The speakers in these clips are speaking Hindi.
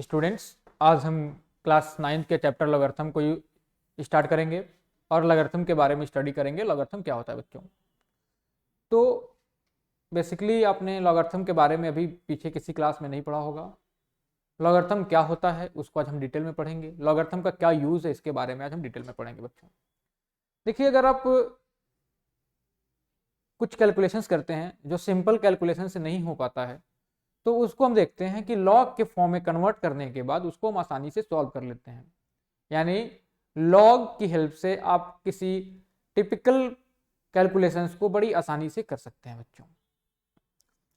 स्टूडेंट्स, आज हम क्लास 9 के चैप्टर लॉगरिथम को स्टार्ट करेंगे और लॉगरिथम के बारे में स्टडी करेंगे। लॉगरिथम क्या होता है बच्चों? तो बेसिकली आपने लॉगरिथम के बारे में अभी पीछे किसी क्लास में नहीं पढ़ा होगा। लॉगरिथम क्या होता है उसको आज हम डिटेल में पढ़ेंगे। लॉगरिथम का क्या यूज़ है इसके बारे में आज हम डिटेल में पढ़ेंगे बच्चों। देखिए, अगर आप कुछ कैलकुलेशंस करते हैं जो सिंपल कैलकुलेशन से नहीं हो पाता है, तो उसको हम देखते हैं कि लॉग के फॉर्म में कन्वर्ट करने के बाद उसको हम आसानी से सॉल्व कर लेते हैं। यानी लॉग की हेल्प से आप किसी टिपिकल कैलकुलेशंस को बड़ी आसानी से कर सकते हैं बच्चों।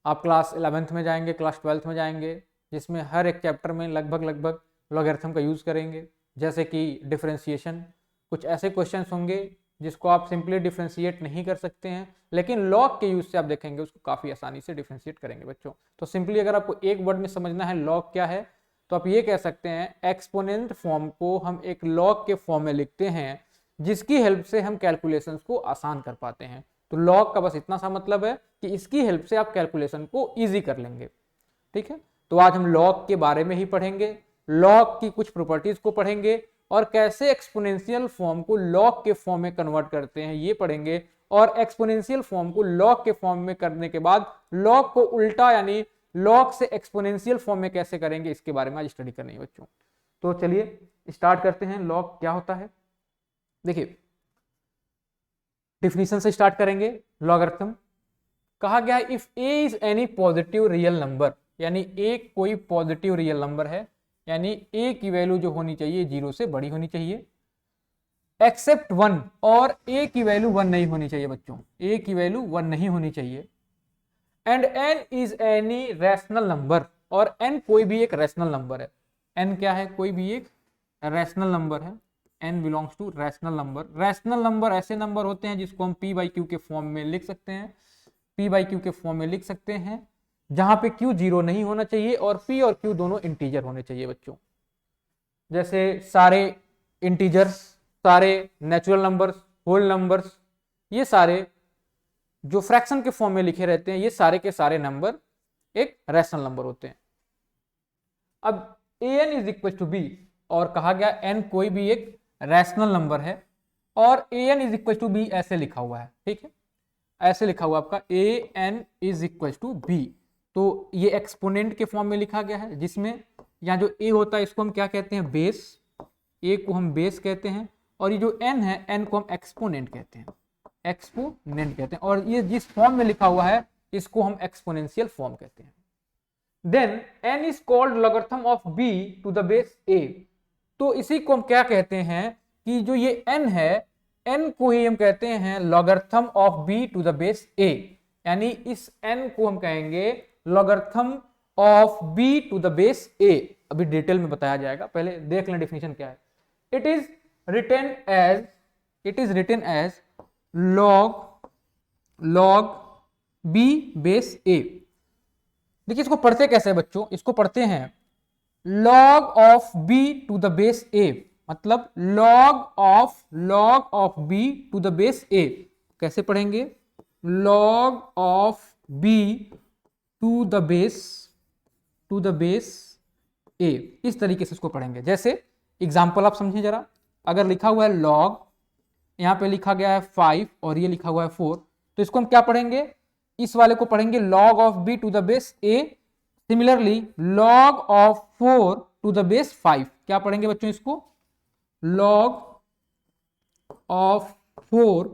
आप क्लास 11th में जाएंगे, क्लास 12th में जाएंगे, जिसमें हर एक चैप्टर में लगभग लॉगरिथम का यूज़ करेंगे। जैसे कि डिफरेंशिएशन, कुछ ऐसे क्वेश्चंस होंगे जिसको आप सिंपली डिफरेंशिएट नहीं कर सकते हैं, लेकिन लॉग के यूज से आप देखेंगे उसको काफ़ी आसानी से डिफरेंशिएट करेंगे बच्चों। तो सिंपली अगर आपको एक वर्ड में समझना है लॉग क्या है, तो आप ये कह सकते हैं एक्सपोनेंट फॉर्म को हम एक लॉग के फॉर्म में लिखते हैं, जिसकी हेल्प से हम कैलकुलेशंस को आसान कर पाते हैं। तो लॉग का बस इतना सा मतलब है कि इसकी हेल्प से आप कैलकुलेशन को ईजी कर लेंगे। ठीक है, तो आज हम लॉग के बारे में ही पढ़ेंगे, लॉग की कुछ प्रॉपर्टीज को पढ़ेंगे और कैसे एक्सपोनेंशियल फॉर्म को लॉग के फॉर्म में कन्वर्ट करते हैं ये पढ़ेंगे। और एक्सपोनेंशियल फॉर्म को लॉग के फॉर्म में करने के बाद लॉग को उल्टा यानी लॉग से एक्सपोनेंशियल फॉर्म में कैसे करेंगे इसके बारे में आज स्टडी करनी है बच्चों। तो चलिए स्टार्ट करते हैं। लॉग क्या होता है, देखिए डिफिनीशन से स्टार्ट करेंगे। लॉगरिथम कहा गया है if A is any positive real number, यानी ए कोई पॉजिटिव रियल नंबर है, यानी ए की वैल्यू जो होनी चाहिए 0 से बड़ी होनी चाहिए, एक्सेप्ट 1, और ए की वैल्यू 1 नहीं होनी चाहिए बच्चों, ए की वैल्यू 1 नहीं होनी चाहिए। And n is any rational number, और एन कोई भी एक रैशनल नंबर है। एन क्या है? कोई भी एक रैशनल नंबर है। N belongs to rational number. Rational number ऐसे नंबर होते हैं जिसको हम पी बाई क्यू के फॉर्म में लिख सकते हैं, पी बाई क्यू के फॉर्म में लिख सकते हैं, जहां पे क्यू 0 नहीं होना चाहिए और पी और क्यू दोनों इंटीजर होने चाहिए बच्चों। जैसे सारे इंटीजर्स, सारे नेचुरल नंबर्स, होल नंबर्स, ये सारे जो फ्रैक्शन के फॉर्म में लिखे रहते हैं, ये सारे के सारे नंबर एक रैशनल नंबर होते हैं। अब A N is equal to B, और कहा गया एन कोई भी एक रैशनल नंबर है और A N is equal to B ऐसे लिखा हुआ है। ठीक है, ऐसे लिखा हुआ आपका A N is equal to B. तो ये एक्सपोनेंट के फॉर्म में लिखा गया है, जिसमें यहाँ जो ए होता है इसको हम क्या कहते हैं? बेस। ए को हम बेस कहते हैं, और ये जो एन है एन को हम एक्सपोनेंट कहते हैं, एक्सपोनेंट कहते हैं। और ये जिस फॉर्म में लिखा हुआ है इसको हम एक्सपोनेंशियल फॉर्म कहते हैं। Then N is called logarithm of B to the base A. तो इसी को हम क्या कहते हैं कि जो ये एन है, एन को ही हम कहते हैं logarithm of B to the base A, यानी इस एन को हम कहेंगे logarithm of B to the base A. अभी डिटेल में बताया जाएगा, पहले देख लें डेफिनेशन क्या है। It is written as log B base A. देखिए इसको पढ़ते कैसे है बच्चों? इसको पढ़ते हैं log of B to the base A, मतलब log of B to the base A. कैसे पढ़ेंगे? Log of B to the base A, इस तरीके से इसको पढ़ेंगे। जैसे एग्जांपल आप समझिए जरा, अगर लिखा हुआ है लॉग, यहां पे लिखा गया है 5 और ये लिखा हुआ है 4, तो इसको हम क्या पढ़ेंगे? इस वाले को पढ़ेंगे log of B to the base a. Similarly log of 4 to the base 5, क्या पढ़ेंगे बच्चों? इसको log of 4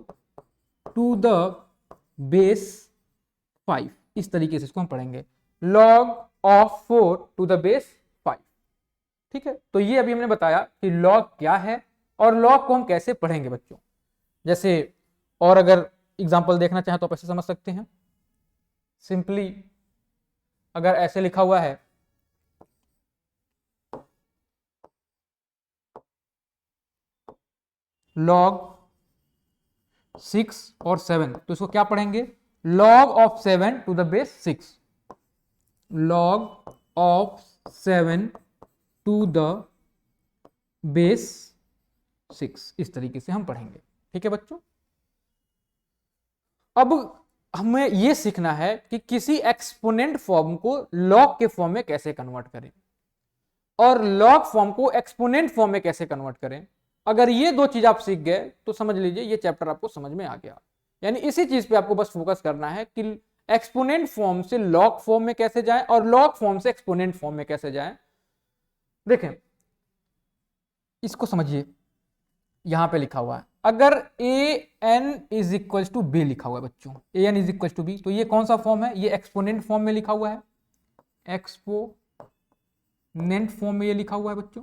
to the base 5, इस तरीके से इसको हम पढ़ेंगे log of 4 to the base 5। ठीक है, तो ये अभी हमने बताया कि लॉग क्या है और लॉग को हम कैसे पढ़ेंगे बच्चों। जैसे और अगर एग्जांपल देखना चाहें तो आप ऐसे समझ सकते हैं। सिंपली अगर ऐसे लिखा हुआ है लॉग 6 और 7, तो इसको क्या पढ़ेंगे? Log of 7 to the base 6, log of 7 to the base 6, इस तरीके से हम पढ़ेंगे। ठीक है बच्चों, अब हमें यह सीखना है कि किसी एक्सपोनेंट फॉर्म को लॉग के फॉर्म में कैसे कन्वर्ट करें। और लॉग फॉर्म को एक्सपोनेंट फॉर्म में कैसे कन्वर्ट करें। अगर ये दो चीज आप सीख गए तो समझ लीजिए ये चैप्टर आपको समझ में आ गया। यानी इसी चीज पे आपको बस फोकस करना है कि एक्सपोनेंट फॉर्म से लॉग फॉर्म में कैसे जाएं और लॉग फॉर्म से एक्सपोनेंट फॉर्म में कैसे जाएं। देखें इसको समझिए, यहां पे लिखा हुआ है अगर A N is equal to B लिखा हुआ है बच्चों, A N is equal to B, तो ये कौन सा फॉर्म है, ये एक्सपोनेंट फॉर्म में लिखा हुआ है, एक्सपोनेंट फॉर्म में ये लिखा हुआ है बच्चों।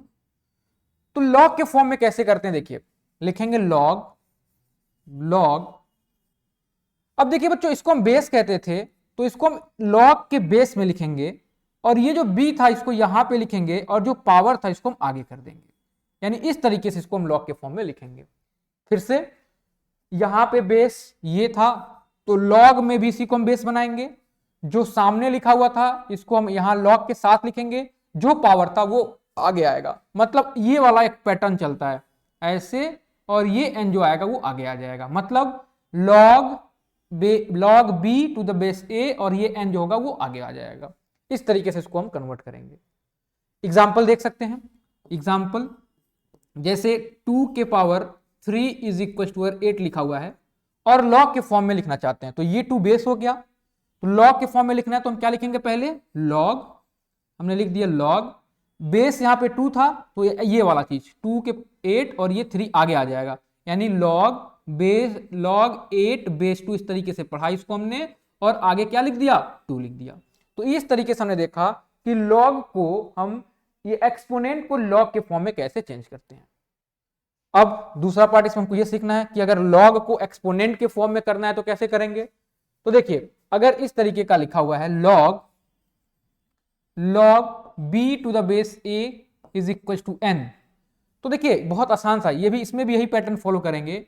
तो लॉग के फॉर्म में कैसे करते हैं, देखिए लिखेंगे लॉग, लॉग, अब देखिए बच्चों इसको हम बेस कहते थे तो इसको हम लॉग के बेस में लिखेंगे और ये जो b था इसको यहां पे लिखेंगे और जो पावर था इसको हम आगे कर देंगे। यानी इस तरीके से इसको हम लॉग के फॉर्म में लिखेंगे। फिर से यहां पे बेस ये था तो लॉग में भी इसी को हम बेस बनाएंगे, जो सामने लिखा हुआ था इसको हम यहां लॉग के साथ लिखेंगे, जो पावर था वो आगे आएगा। मतलब ये वाला एक पैटर्न चलता है ऐसे, और ये n जो आएगा वो आगे आ जाएगा। मतलब log b to the base a और ये n जो होगा वो आगे आ जाएगा। इस तरीके से इसको हम कन्वर्ट करेंगे। एग्जाम्पल देख सकते हैं, एग्जाम्पल जैसे 2 के पावर 3 इज इक्वल टू 8 लिखा हुआ है और लॉग के फॉर्म में लिखना चाहते हैं, तो ये 2 बेस हो गया, तो लॉग के फॉर्म में लिखना है तो हम क्या लिखेंगे, पहले लॉग, हमने लिख दिया लॉग, बेस यहां पे 2 था तो ये वाला चीज 2 के 8 और ये 3 आगे आ जाएगा, यानी लॉग बेस लॉग 8 बेस 2, इस तरीके से पढ़ा इसको हमने और आगे क्या लिख दिया 2 लिख दिया। तो इस तरीके से हमने देखा कि लॉग को हम ये एक्सपोनेंट को लॉग के फॉर्म में कैसे चेंज करते हैं। अब दूसरा पार्ट इसमें हमको ये सीखना है कि अगर लॉग को एक्सपोनेंट के फॉर्म में करना है तो कैसे करेंगे। तो देखिए अगर इस तरीके का लिखा हुआ है log b to the base a is equal to n, तो देखिए बहुत आसान सा, ये भी इसमें भी यही पैटर्न फॉलो करेंगे,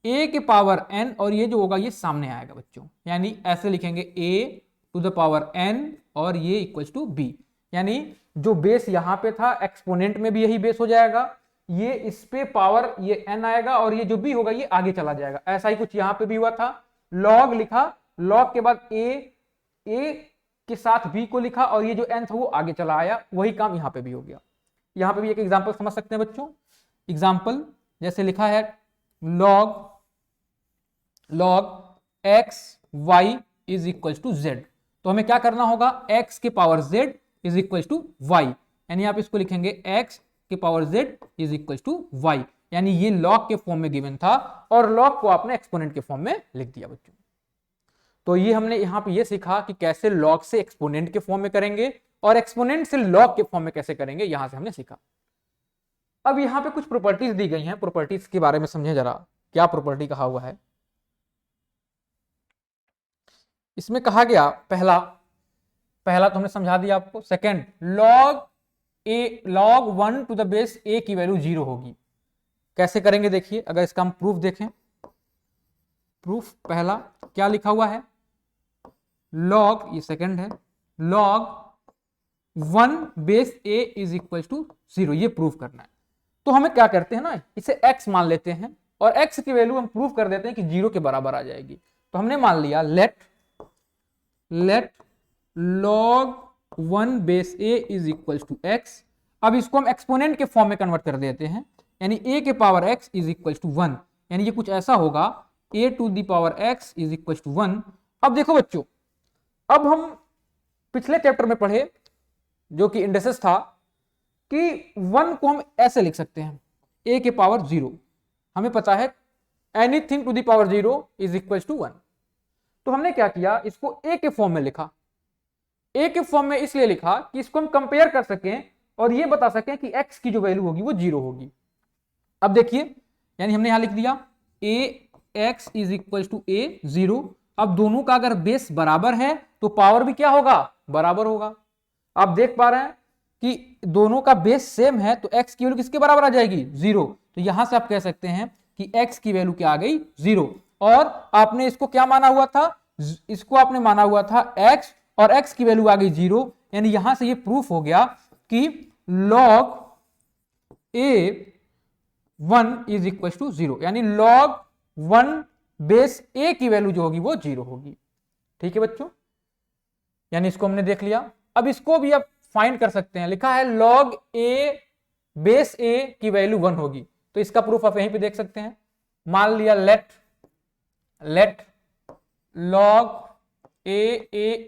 a के पावर n और ये जो होगा ये सामने आएगा बच्चों, यानी ऐसे लिखेंगे a to the power n और ये इक्वल टू b, यानी जो बेस यहां पे था एक्सपोनेंट में भी यही बेस हो जाएगा, ये इस पे पावर ये n आएगा और ये जो b होगा ये आगे चला जाएगा। ऐसा ही कुछ यहां पे भी हुआ था, लॉग लिखा, लॉग के बाद a के साथ b को लिखा और ये जो n था वो आगे चला आया, वही काम यहां पे भी हो गया। यहां पे भी एक एग्जांपल समझ सकते हैं बच्चों, एग्जांपल जैसे लिखा है log x y is equal to z, तो हमें क्या करना होगा, x के power z is equal to y, यानी आप इसको लिखेंगे x के power z is equal to y, यानी ये लॉग के फॉर्म में गिवन था और लॉग को आपने एक्सपोनेंट के फॉर्म में लिख दिया बच्चों। तो ये हमने यहां पे ये सीखा कि कैसे लॉग से एक्सपोनेंट के फॉर्म में करेंगे और एक्सपोनेंट से लॉग के फॉर्म में कैसे करेंगे, यहां से हमने सीखा। अब यहां पे कुछ प्रॉपर्टीज दी गई हैं, प्रॉपर्टीज के बारे में समझें जरा, क्या प्रॉपर्टी कहा हुआ है। इसमें कहा गया पहला तो हमने समझा दिया आपको, second log 1 to the base a की वैल्यू 0 होगी। कैसे करेंगे देखिए, अगर इसका हम प्रूफ देखें, प्रूफ पहला क्या लिखा हुआ है, लॉग, ये सेकंड है, log 1 base a is equal to 0, ये प्रूफ करना है। तो हमें क्या करते हैं ना, इसे x मान लेते हैं और x की वैल्यू हम प्रूफ कर देते हैं कि 0 के बराबर आ जाएगी। तो हमने मान लिया let log 1 base a is equal to x। अब इसको हम एक्सपोनेंट के फॉर्म में कन्वर्ट कर देते हैं, यानी a के power x is equal to 1, यानी ये कुछ ऐसा होगा a to the power x is equal to 1। अब देखो बच्चों, अब हम पिछले चैप्टर में पढ़े जो कि इंडेक्सेस था कि 1 को हम ऐसे लिख सकते हैं a के पावर 0, हमें पता है anything to the power 0 is equal to 1। तो हमने क्या किया, इसको a के फॉर्म में लिखा, a के फॉर्म में इसलिए लिखा कि इसको हम कंपेयर कर सकें और ये बता सकें कि x की जो वैल्यू होगी वो 0 होगी। अब देखिए, यानी हमने यहां लिख दिया ax is equal to a 0। अब दोनों का अगर बेस बराबर है तो पावर भी क्या होगा, बराबर होगा। आप देख पा रहे हैं कि दोनों का बेस सेम है तो x की वैल्यू किसके बराबर आ जाएगी, 0। तो यहां से आप कह सकते हैं कि x की वैल्यू क्या आ गई, 0। और आपने इसको क्या माना हुआ था, इसको आपने माना हुआ था x और x की वैल्यू आ गई 0, यानी यहां से ये प्रूफ हो गया कि log a1 is equal to 0, यानी log 1 बेस a की वैल्यू जो होगी वो 0 होगी। ठीक है बच्चों, यानी इसको हमने देख लिया। अब इसको भी आप फाइंड कर सकते हैं। लिखा है log a बेस a की वैल्यू 1 होगी, तो इसका प्रूफ आप यहीं पे देख सकते हैं। मान लिया let log a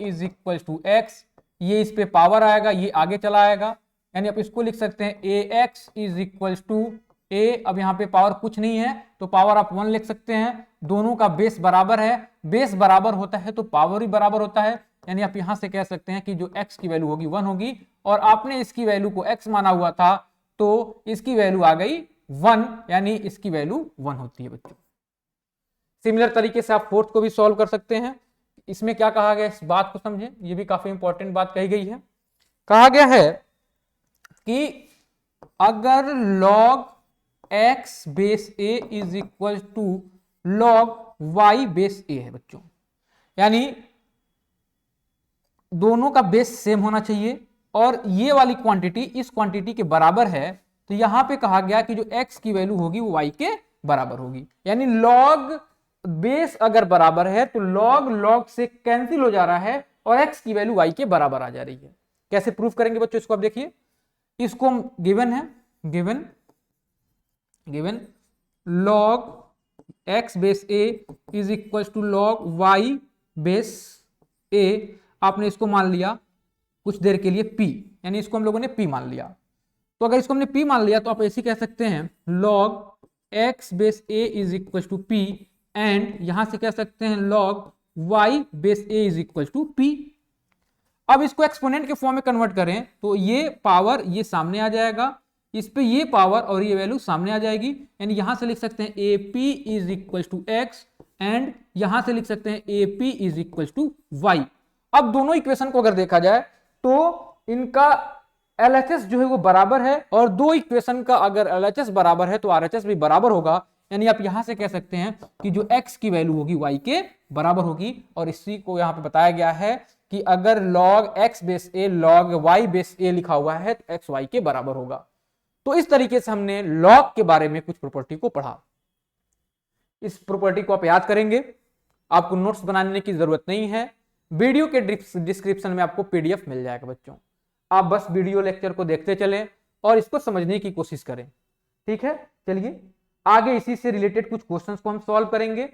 is equal to x, ये इस पे पावर आएगा, ये आगे चला आएगा, यानी आप इसको लिख सकते हैं ax is equal to a। अब यहाँ पे पावर कुछ नहीं है तो पावर आप 1 लिख सकते हैं। दोनों का बेस बराबर है, बेस बराबर होता है तो पावर भी बराबर होता है, यानी आप यहां से कह सकते हैं कि जो x की वैल्यू होगी 1 होगी, और आपने इसकी वैल्यू को x माना हुआ था तो इसकी वैल्यू आ गई 1, यानी इसकी वैल्यू 1 होती है बच्चों। सिमिलर तरीके से आप फोर्थ को भी सॉल्व कर सकते हैं। इसमें क्या कहा गया, इस बात को समझें, ये भी काफी इंपॉर्टेंट बात कही गई है। कहा गया है कि अगर log x base a is equal to log y base a है बच्चों, यानी दोनों का बेस सेम होना चाहिए और ये वाली क्वांटिटी इस क्वांटिटी के बराबर है, तो यहां पे कहा गया कि जो x की वैल्यू होगी वो y के बराबर होगी। यानी log बेस अगर बराबर है तो log से कैंसिल हो जा रहा है और x की वैल्यू y के बराबर आ जा रही है। कैसे प्रूफ करेंगे बच्चों, इसको आप देखिए, इसको गिवन है, given log x base a is equal to log y base a। आपने इसको मान लिया कुछ देर के लिए p, यानी इसको हम लोगों ने p मान लिया। तो अगर इसको हमने p मान लिया तो आप ऐसे कह सकते हैं log x base a is equal to p, and यहां से कह सकते हैं log y base a is equal to p। अब इसको एक्सपोनेंट के फॉर्म में कन्वर्ट करें तो ये पावर ये सामने आ जाएगा, इस पे ये पावर और ये वैल्यू सामने आ जाएगी, यानी यहां से लिख सकते हैं AP is equal to x, and यहां से लिख सकते हैं AP is equal to y। अब दोनों इक्वेशन को अगर देखा जाए तो इनका LHS जो है वो बराबर है, और दो इक्वेशन का अगर LHS बराबर है तो RHS भी बराबर होगा, यानी आप यहां से कह सकते हैं कि जो x की वैल्यू होगी y के बराबर होगी। और इसी को यहां पे बताया गया है कि अगर log x base a log y base a लिखा हुआ है तो x y के बराबर होगा। तो इस तरीके से हमने log के बारे में कुछ प्रॉपर्टी को पढ़ा। इस प्रॉपर्टी को आप याद करेंगे, आपको नोट्स बनाने की जरूरत नहीं है, वीडियो के डिस्क्रिप्शन में आपको PDF मिल जाएगा बच्चों। आप बस वीडियो लेक्चर को देखते चलें और इसको समझने की कोशिश करें, ठीक है। चलिए आगे इसी से रिलेटेड कुछ क्वेश्चंस को हम सॉल्व करेंगे।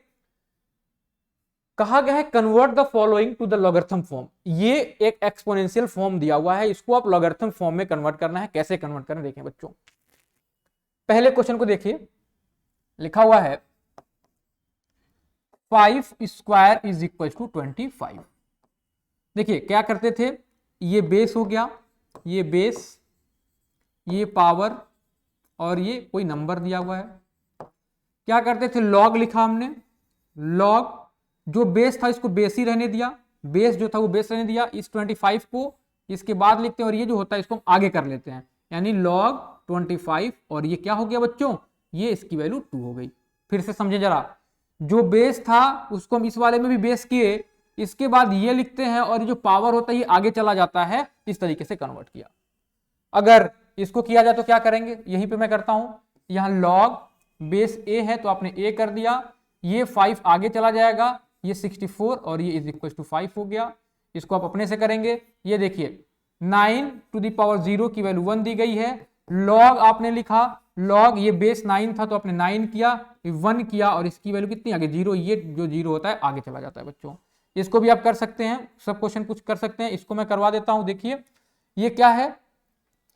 कहा गया है convert the following to the logarithm form. ये एक एक्सपोनेंशियल फॉर्म दिया हुआ है, इसको आप लॉगरिथम फॉर्म में कन्वर्ट करना है। कैसे कन्वर्ट करना देखें बच्चों, पहले क्वेश्चन को देखिए, लिखा हुआ है 5 स्क्वायर इज इक्वल टू 25। देखिए क्या करते थे, ये बेस हो गया, ये बेस, ये पावर और ये कोई नंबर दिया हुआ है। क्या करते थे, लॉग लिखा हमने, लॉग जो बेस था इसको बेस ही रहने दिया, बेस जो था वो बेस रहने दिया, इस 25 को इसके बाद लिखते हैं और ये जो होता है इसको हम आगे कर लेते हैं, यानी log 25, और ये क्या हो गया बच्चों, ये इसकी वैल्यू 2 हो गई। फिर से समझे जरा, जो बेस था उसको हम इस वाले में भी बेस किए, इसके बाद ये लिखते हैं और ये जो पावर होता है ये आगे चला जाता है, इस तरीके से कन्वर्ट किया। अगर इसको किया जाए तो क्या करेंगे, यहीं पे मैं करता हूं, यहां log बेस a है तो आपने a कर दिया, ये 5 आगे चला जाएगा, ये 64 और ये इज इक्वल टू 5 हो गया। इसको आप अपने से करेंगे, ये देखिए 9 टू द पावर 0 की वैल्यू 1 दी गई है, log आपने लिखा, log ये बेस 9 था तो आपने 9 किया, 1 किया और इसकी वैल्यू कितनी आगे 0, ये जो 0 होता है आगे चला जाता है बच्चों। इसको भी आप कर सकते हैं, सब क्वेश्चन कुछ कर सकते हैं, इसको मैं करवा देता हूं। देखिए ये क्या है,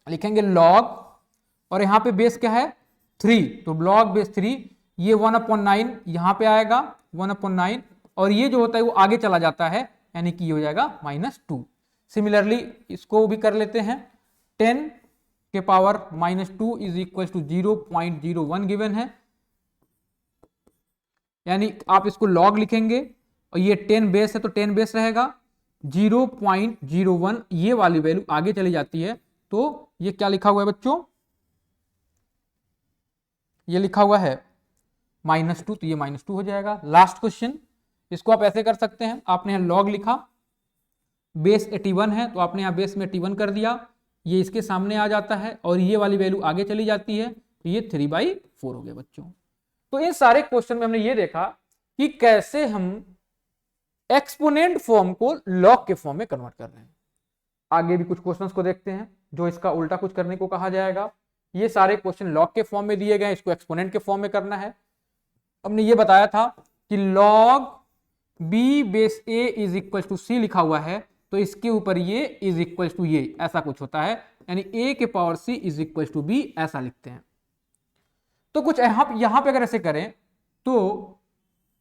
लिखेंगे log और यहां पे बेस क्या है 3, तो log बेस 3, ये 1/9 यहां पे आएगा 1/9, और ये जो होता है वो आगे चला जाता है, यानी कि ये हो जाएगा -2। सिमिलरली इसको भी कर लेते हैं, 10 के power -2 is equal to 0.01 given है, यानी आप इसको log लिखेंगे और ये 10 बेस है तो 10 बेस रहेगा, 0.01 ये वाली वैल्यू आगे चली जाती है, तो ये क्या लिखा हुआ है बच्चों, ये लिखा हुआ है -2, तो ये -2 हो जाएगा। लास्ट क्वेश्चन, इसको आप ऐसे कर सकते हैं, आपने यहाँ log लिखा, बेस 81 है तो आपने यहाँ बेस में 81 कर दिया, ये इसके सामने आ जाता है और ये वाली वैल्यू आगे चली जाती है, तो ये 3/4 हो गया बच्चों। तो इन सारे क्वेश्चन में हमने ये देखा कि कैसे हम एक्सपोनेंट फॉर्म को लॉग के फॉर्म में कन्वर्ट कर रहे हैं। आगे भी कुछ क्वेश्चंस को देखते हैं जो इसका उल्टा कुछ करने को कहा जाएगा। ये सारे क्वेश्चन लॉग के फॉर्म में दिए गए हैं, इसको एक्सपोनेंट के फॉर्म में करना है। हमने ये बताया था कि log b base a is equal to C लिखा हुआ है, तो इसके ऊपर ये इज इक्वल टू ये ऐसा कुछ होता है, यानी a के power c is equal to b ऐसा लिखते हैं। तो कुछ यहां पे अगर ऐसे करें तो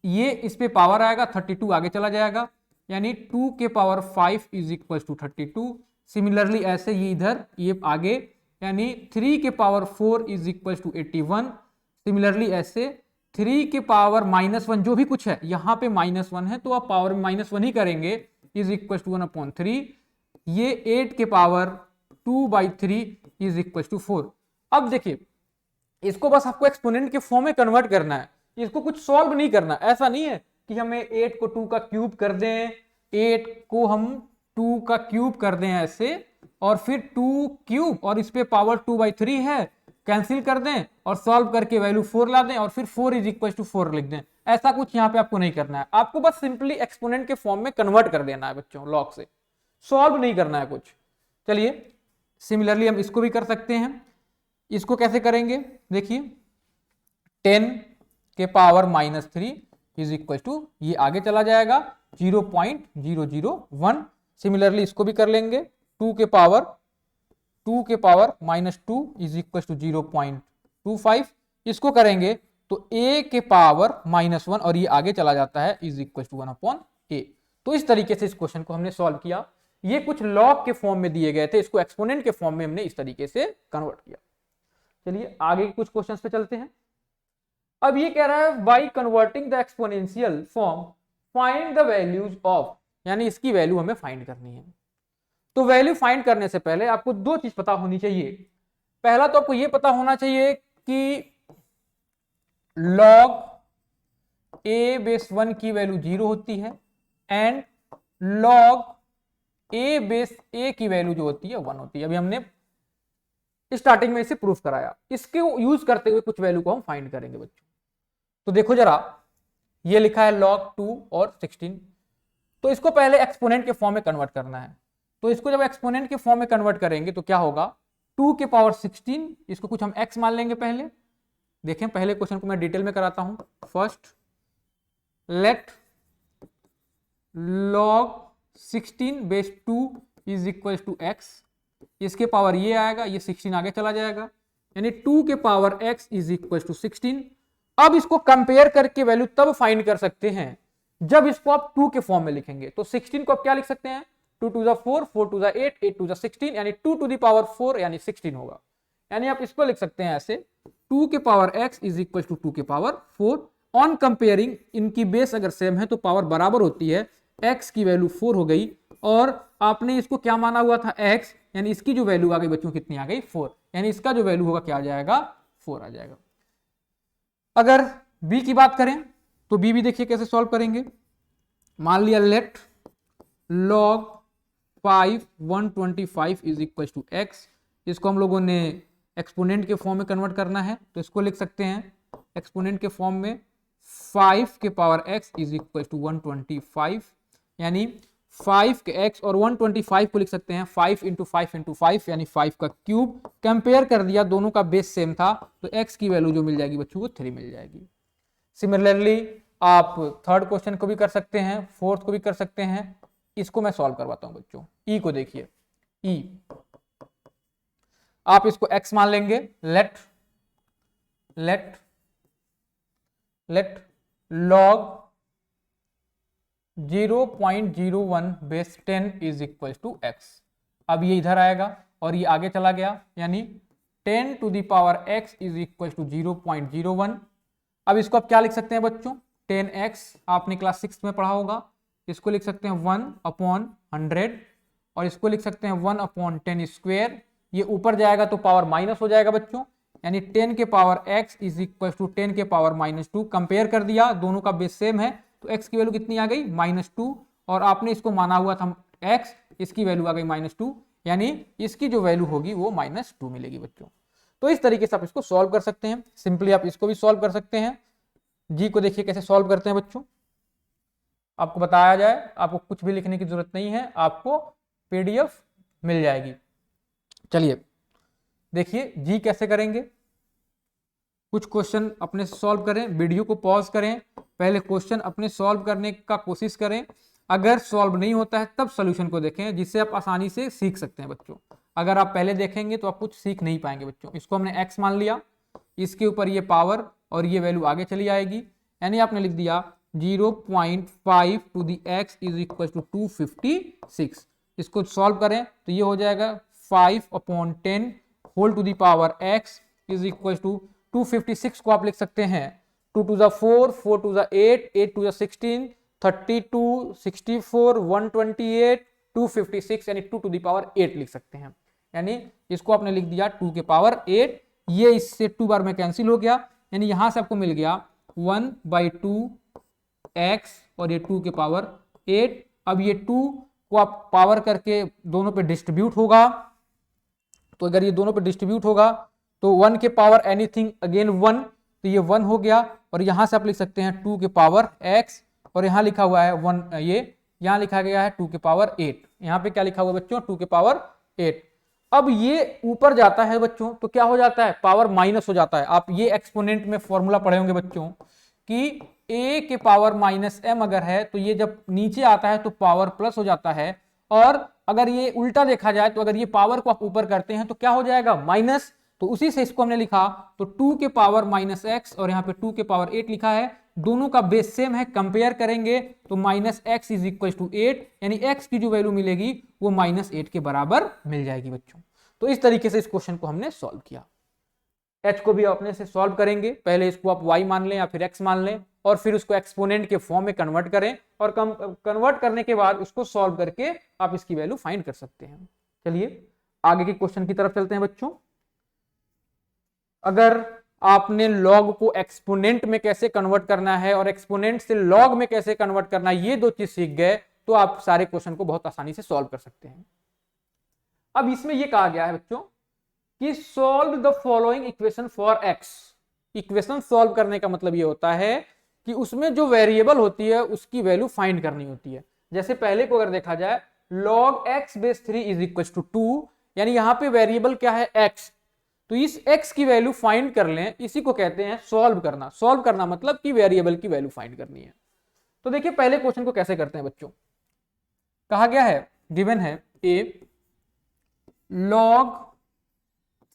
ये इस पे पावर आएगा 32 आगे चला जाएगा, यानी 2 के power 5 is equal to 32। Similarly ऐसे ये इधर ये आगे, यानी 3 के power 4 is equal to 81। Similarly ऐसे 3 के पावर -1 जो भी कुछ है, यहां पे -1 है तो आप पावर में -1 ही करेंगे, इज इक्वल टू 1/3। ये 8 के पावर 2/3 इज इक्वल टू 4। अब देखिए इसको बस आपको एक्सपोनेंट के फॉर्म में कन्वर्ट करना है, इसको कुछ सॉल्व नहीं करना। ऐसा नहीं है कि हमें 8 को 2 का क्यूब कर दें, 8 को हम 2 का क्यूब कर दें ऐसे, और फिर 2 क्यूब और इस पे पावर 2/3 है, कैंसिल कर दें और सॉल्व करके वैल्यू 4 ला दें और फिर 4 इज इक्वल टू 4 लिख दें। ऐसा कुछ यहाँ पे आपको नहीं करना है, आपको बस सिंपली एक्सपोनेंट के फॉर्म में कन्वर्ट कर देना है बच्चों, लॉग से सॉल्व नहीं करना है कुछ। चलिए सिमिलरली हम इसको भी कर सकते हैं। इसको कैसे करेंगे, देखिए 10 के पावर -3 इज इक्वल टू ये आगे चला जाएगा 0.001। सिमिलरली इसको भी कर लेंगे, 2 के पावर -2 इज इक्वल टू 0.25। इसको करेंगे तो a के पावर -1 और ये आगे चला जाता है इज इक्वल टू 1/a। तो इस तरीके से इस क्वेश्चन को हमने सॉल्व किया। ये कुछ लॉग के फॉर्म में दिए गए थे, इसको एक्सपोनेंट के फॉर्म में हमने इस तरीके से कन्वर्ट किया। चलिए आगे कुछ क्वेश्चंस पे चलते हैं। अब ये कह रहा है by converting the exponential form find the values of, यानी इसकी वैल्यू हमें फाइंड करनी है। तो वैल्यू फाइंड करने से पहले आपको दो चीज पता होनी चाहिए। पहला तो आपको ये पता होना चाहिए कि log a बेस 1 की वैल्यू 0 होती है and log a base a की वैल्यू जो होती है 1 होती है। अभी हमने स्टार्टिंग में इसे प्रूफ कराया, इसके यूज करते हुए कुछ वैल्यू को हम फाइंड करेंगे बच्चों। तो देखो जरा, ये लिखा है log 2 और 16, तो इसको पहले एक्सपोनेंट के फॉर्म में कन्वर्ट करना है। तो इसको जब एक्सपोनेंट के फॉर्म में कन्वर्ट करेंगे तो क्या होगा, 2 के पावर 16, इसको कुछ हम x मान लेंगे पहले। देखें पहले क्वेश्चन को मैं डिटेल में कराता हूं। First let log 16 base 2 is equal to x, इसके पावर ये आएगा, ये 16 आगे चला जाएगा, यानी 2 के power x is equal to 16। अब इसको कंपेयर करके वैल्यू तब फाइंड कर सकते हैं जब इसको आप 2 के फॉर्म में लिखेंगे। तो 16 को आप क्या लिख सकते हैं, 2 to the 4, 4 to the 8, 8 to the 16, यानी 2 टू द पावर 4 यानी 16 होगा। यानी आप इसको लिख सकते हैं ऐसे, 2 के power x is equal to 2 के पावर 4। ऑन कंपेयरिंग इनकी बेस अगर सेम है तो पावर बराबर होती है, x की वैल्यू 4 हो गई और आपने इसको क्या माना हुआ था x, यानी इसकी जो वैल्यू आ गई बच्चों कितनी आ गई 4, यानी इसका जो वैल्यू होगा क्या आ जाएगा 4 आ जाएगा। अगर b की बात करें तो b भी देखिए कैसे सॉल्व करेंगे। मान लिया let log 5 125 is equal to x, इसको हम लोगों ने एक्सपोनेंट के फॉर्म में कन्वर्ट करना है, तो इसको लिख सकते हैं एक्सपोनेंट के फॉर्म में 5 के power x is equal to 125, यानी 5 के x और 125 को लिख सकते हैं 5 इंटू 5 इंटू 5 यानी 5 का क्यूब। कंपेयर कर दिया, दोनों का बेस सेम था, तो x की वैल्यू जो मिल जाएगी बच्चों को 3 मिल जाएगी। सिमिलरली आप थर्ड क्वेश्चन को भी कर सकते हैं, फोर्थ को भी कर सकते हैं। इसको मैं सॉल्व करवाता हूं बच्चों। ई को देखिए, ई आप इसको x मान लेंगे, let log 0.01 base 10 is equal to x। अब ये इधर आएगा और ये आगे चला गया, यानी 10 to the power x is equal to 0.01। अब इसको आप क्या लिख सकते हैं बच्चों, 10x आपने क्लास 6 में पढ़ा होगा, इसको लिख सकते हैं 1/100 और इसको लिख सकते हैं 1/10 स्क्वायर। ये ऊपर जाएगा तो पावर माइनस हो जाएगा बच्चों, यानी 10 के power x is equal to 10 के पावर -2। कंपेयर कर दिया, दोनों का बेस सेम है, तो x की वैल्यू कितनी आ गई -2 और आपने इसको माना हुआ था x, इसकी वैल्यू आ गई -2, यानी इसकी जो वैल्यू होगी वो -2 मिलेगी बच्चों। तो इस तरीके से आप इसको सॉल्व कर सकते हैं। सिंपली आप इसको भी सॉल्व कर सकते हैं। जी को देखिए कैसे सॉल्व करते हैं बच्चों, आपको बताया जाए, आपको कुछ भी लिखने की जरूरत नहीं है, आपको PDF मिल जाएगी। चलिए देखिए जी कैसे करेंगे, कुछ क्वेश्चन अपने सॉल्व करें, वीडियो को पॉज करें, पहले क्वेश्चन अपने सॉल्व करने का कोशिश करें, अगर सॉल्व नहीं होता है तब सॉल्यूशन को देखें, जिससे आप आसानी से सीख सकते हैं बच्चों। अगर आप पहले देखेंगे तो आप कुछ सीख नहीं पाएंगे बच्चों। इसको हमने x मान लिया, इसके ऊपर ये पावर और ये वैल्यू आगे चली आएगी, यानी आपने लिख दिया 0.5 to the x is equal to 256। इसको सॉल्व करें तो ये हो जाएगा 5/10 whole to the power x is equal to 256 को आप लिख सकते हैं 2 to the 4, 4 to the 8, 8 to the 16, 32, 64, 128, 256 यानी 2 to the power 8 लिख सकते हैं। यानी इसको आपने लिख दिया 2 के पावर 8, ये इससे 2 बार में कैंसिल हो गया, यानी यहां से आपको मिल गया 1/2 x और ये 2 के पावर 8। अब ये 2 को आप पावर करके दोनों पे डिस्ट्रीब्यूट होगा, तो अगर ये दोनों पे डिस्ट्रीब्यूट होगा तो 1 के पावर एनीथिंग अगेन 1, तो ये 1 हो गया, और यहां से आप लिख सकते हैं 2 के पावर x, और यहां लिखा हुआ है 1, ये यहां लिखा गया है 2 के पावर 8। यहां पे क्या लिखा हुआ है बच्चों, 2 के पावर 8। अब ये ऊपर जाता है बच्चों तो क्या हो जाता है, पावर माइनस हो जाता है। आप ये एक्सपोनेंट में फॉर्मूला पढ़े होंगे बच्चों कि a के पावर -m अगर है तो ये जब नीचे आता है तो पावर प्लस हो जाता है, और अगर ये उल्टा देखा जाए तो अगर ये पावर को आप ऊपर करते हैं तो क्या हो जाएगा, माइनस। तो उसी से इसको हमने लिखा, तो 2 के पावर -x और यहाँ पे 2 के पावर 8 लिखा है, दोनों का बेस सेम है, कंपेयर करेंगे तो -x इज इक्वल टू 8, यानी x की जो वैल्यू मिलेगी वो -8 के बराबर मिल जाएगी बच्चों। तो इस तरीके से इस क्वेश्चन को हमने सॉल्व किया। h को भी अपने से सॉल्व करेंगे, पहले इसको आप y मान लें या फिर x मान लें, और फिर उसको एक्सपोनेंट के फॉर्म में कन्वर्ट करें, और कन्वर्ट करने के बाद उसको सॉल्व करके आप इसकी वैल्यू फाइंड कर सकते हैं। चलिए आगे के क्वेश्चन की तरफ चलते हैं बच्चों। अगर आपने लॉग को एक्सपोनेंट में कैसे कन्वर्ट करना है और एक्सपोनेंट से लॉग में कैसे कन्वर्ट करना है, ये दो चीज सीख गए तो आप सारे क्वेश्चन को बहुत आसानी से सॉल्व कर सकते हैं। अब इसमें यह कहा गया है बच्चों कि solve the following equation for x। Equation solve करने का मतलब यह होता है कि उसमें जो वेरिएबल होती है उसकी वैल्यू फाइंड करनी होती है। जैसे पहले को अगर देखा जाए log x base 3 is equal to 2, यानी यहां पे वेरिएबल क्या है, x, तो इस x की वैल्यू फाइंड कर लें, इसी को कहते हैं सॉल्व करना। सॉल्व करना मतलब कि वेरिएबल की वैल्यू फाइंड करनी है। तो देखिए पहले क्वेश्चन को कैसे करते हैं बच्चों। कहा गया है, गिवन है a log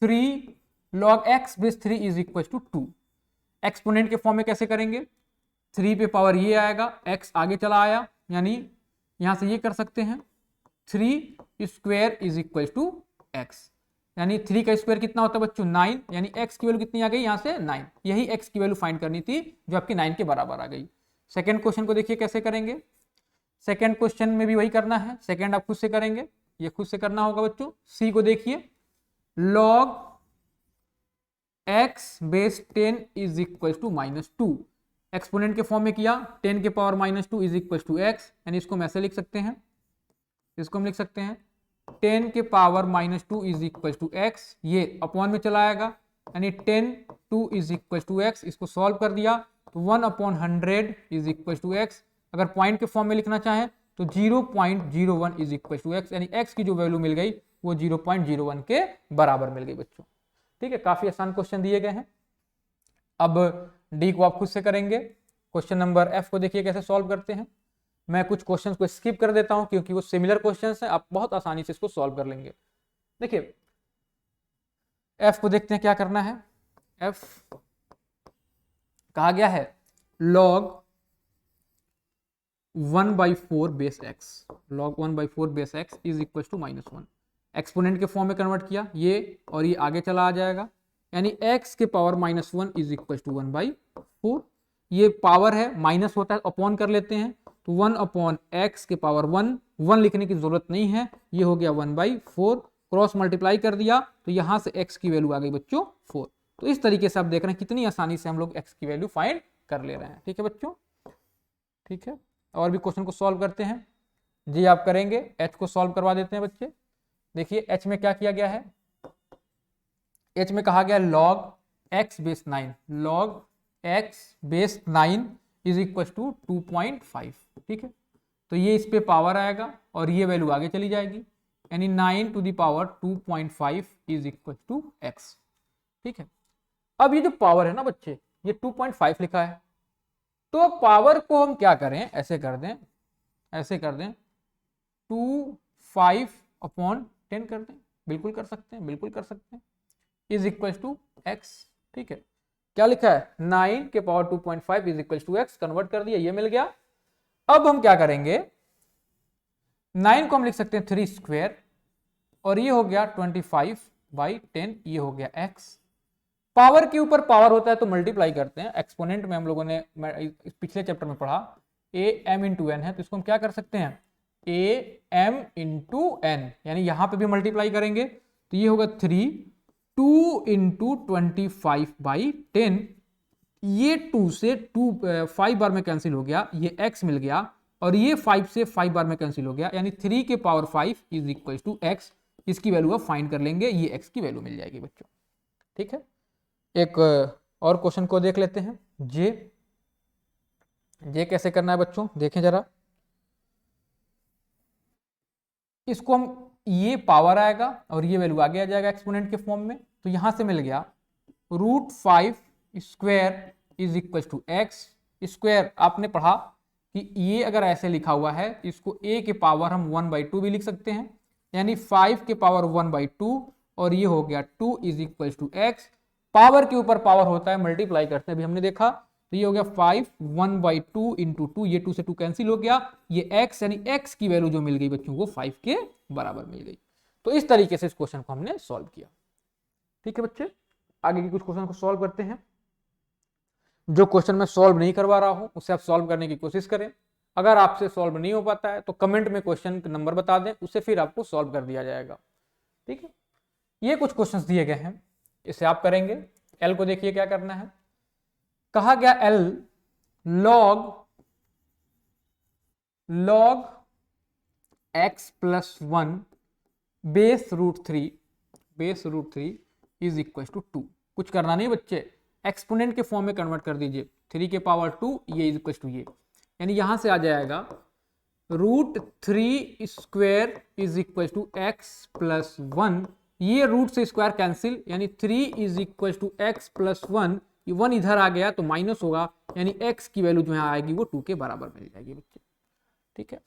3 log x base 3 is equal to 2। Exponent के फॉर्म में कैसे करेंगे, 3 पे पावर ये आएगा, x आगे चला आया, यानी यहां से ये कर सकते हैं 3 square is equal to x, यानी 3 का स्क्वायर कितना होता है बच्चों, 9, यानी x की वैल्यू कितनी आ गई, यहां से 9। यही x की वैल्यू फाइंड करनी थी जो आपकी 9 के बराबर आ गई। सेकंड क्वेश्चन को देखिए कैसे करेंगे। सेकंड क्वेश्चन में भी वही करना है, सेकंड आप खुद से करेंगे, ये खुद से करना होगा बच्चों। c को देखिए log x base 10 is equal to -2, exponent के फॉर्म में किया, 10 के power -2 is equal to x, यानी इसको हम ऐसे लिख सकते हैं, इसको हम लिख सकते हैं 10 के power -2 is equal to x, ये अपॉन में चला आएगा, यानी 10 2 इज इक्वल टू x। इसको सॉल्व कर दिया तो 1/100 इज इक्वल टू x। अगर पॉइंट के फॉर्म में लिखना चाहें तो 0.01 इज इक्वल टू x, यानी x की जो वैल्यू मिल गई वो 0.01 के बराबर मिल गई बच्चों। ठीक है, काफी आसान क्वेश्चन दिए गए हैं। अब डी को आप खुद से करेंगे। क्वेश्चन नंबर f को देखिए कैसे सॉल्व करते हैं। मैं कुछ क्वेश्चंस को स्किप कर देता हूं क्योंकि वो सिमिलर क्वेश्चंस हैं, आप बहुत आसानी से इसको सॉल्व कर लेंगे। देखिए f को देखते हैं क्या करना है। f कहा गया है log 1/4 base x, log 1/4 base x is equal to -1। Exponent के फॉर्म में कन्वर्ट किया, ये और ये आगे चला आ जाएगा, यानी x के पावर -1 इज इक्वल टू 1/4। ये पावर है, माइनस होता है अपॉन कर लेते हैं, तो 1/x के पावर 1 लिखने की जरूरत नहीं है, ये हो गया 1/4। क्रॉस मल्टीप्लाई कर दिया तो यहां से x की वैल्यू आ गई बच्चों 4। तो इस तरीके से आप देख रहे हैं कितनी आसानी से हम लोग x की वैल्यू फाइंड कर ले रहे हैं। ठीक है बच्चों, ठीक है। और भी क्वेश्चन को सॉल्व करते हैं। जी आप करेंगे, h को सॉल्व करवा देते हैं बच्चे। देखिए h में क्या किया गया है, h में कहा गया log x base 9, log x base 9 is equal to 2.5। ठीक है, तो ये इस पे पावर आएगा और ये वैल्यू आगे चली जाएगी, यानी 9 to the power 2.5 is equal to x। ठीक है, अब ये जो पावर है ना बच्चे, ये 2.5 लिखा है, तो अब पावर को हम क्या करें, ऐसे कर दें, ऐसे कर दें, 2/5/10 कर दें, बिल्कुल कर सकते हैं, बिल्कुल कर सकते हैं, इज इक्वल टू x। ठीक है, क्या लिखा है, 9 के power 2.5 is equal to x, convert कर दिया, ये मिल गया। अब हम क्या करेंगे, 9 को हम लिख सकते हैं 3 स्क्वायर, और ये हो गया 25/10, ये हो गया x। पावर के ऊपर पावर होता है तो मल्टीप्लाई करते हैं, एक्सपोनेंट में हम लोगों ने पिछले चैप्टर में पढ़ा am इंटू एन है, तो इसको हम क्या कर सकते हैं, am इंटू एन, यानी यहां पे भी मल्टीप्लाई करेंगे, तो ये होगा 3, 2 इंटू 25/10, ये 2 से 5 बार में कैंसिल हो गया, ये x मिल गया, और ये 5 से 5 बार में कैंसिल हो गया, यानी 3 के power 5 is equal to x। इसकी वैल्यू आप फाइंड कर लेंगे, ये x की वैल्यू मिल जाएगी बच्चों। ठीक है, एक और क्वेश्चन को देख लेते हैं, जे कैसे करना है बच्चों, देखें जरा। इसको हम, ये पावर आएगा और ये वैल्यू आगे आ जाएगा एक्सपोनेंट के फॉर्म में, तो यहां से मिल गया √5 square is equal to x square. आपने पढ़ा कि ये अगर ऐसे लिखा हुआ है, इसको a के पावर हम 1/2 भी लिख सकते हैं, यानी 5 के पावर 1/2, और ये हो गया 2 is equal to x। Power के ऊपर पावर होता है, मल्टीप्लाई करते हैं, अभी हमने देखा, तो ये हो गया 5 1/2 इंटू 2, ये 2 से 2 कैंसिल हो गया, ये x, यानी x की वैल्यू जो मिल गई बच्चों वो 5 के बराबर मिल गई। तो इस तरीके से इस क्वेश्चन को हमने सॉल्व किया। ठीक है बच्चे, आगे के कुछ क्वेश्चन को सॉल्व करते हैं। जो क्वेश्चन मैं सॉल्व नहीं करवा रहा हूं उसे आप सॉल्व करने की कोशिश करें। अगर आपसे सॉल्व नहीं हो पाता है तो कमेंट में क्वेश्चन नंबर बता दें, उसे फिर आपको सॉल्व कर दिया जाएगा। ठीक है, ये कुछ क्वेश्चंस दिए गए हैं, इसे आप करेंगे। एल को देखिए क्या करना है, कहा गया L log x plus 1 base root three is equal to 2। कुछ करना नहीं बच्चे, एक्सपोनेंट के फॉर्म में कन्वर्ट कर दीजिए, 3 के पावर 2, ये इज इक्वल टू ये, यानी यहां से आ जाएगा √3 square is equal to x plus 1, ये रूट से स्क्वायर कैंसिल, यानी 3 is equal to x plus 1, ये 1 इधर आ गया तो माइनस होगा, यानी x की वैल्यू जो यहाँ आएगी वो 2 के बराबर मिल जाएगी बच्चे। ठीक है,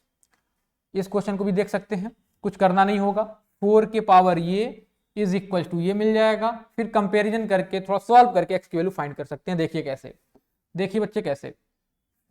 इस क्वेश्चन को भी देख सकते हैं, कुछ करना नहीं होगा, 4 के पावर ये इज इक्वल टू ये मिल जाएगा, फिर कंपैरिजन करके थोड़ा सॉल्व करके x की वैल्यू फाइंड कर सकते हैं। देखिए कैसे, देखिए बच्चे कैसे,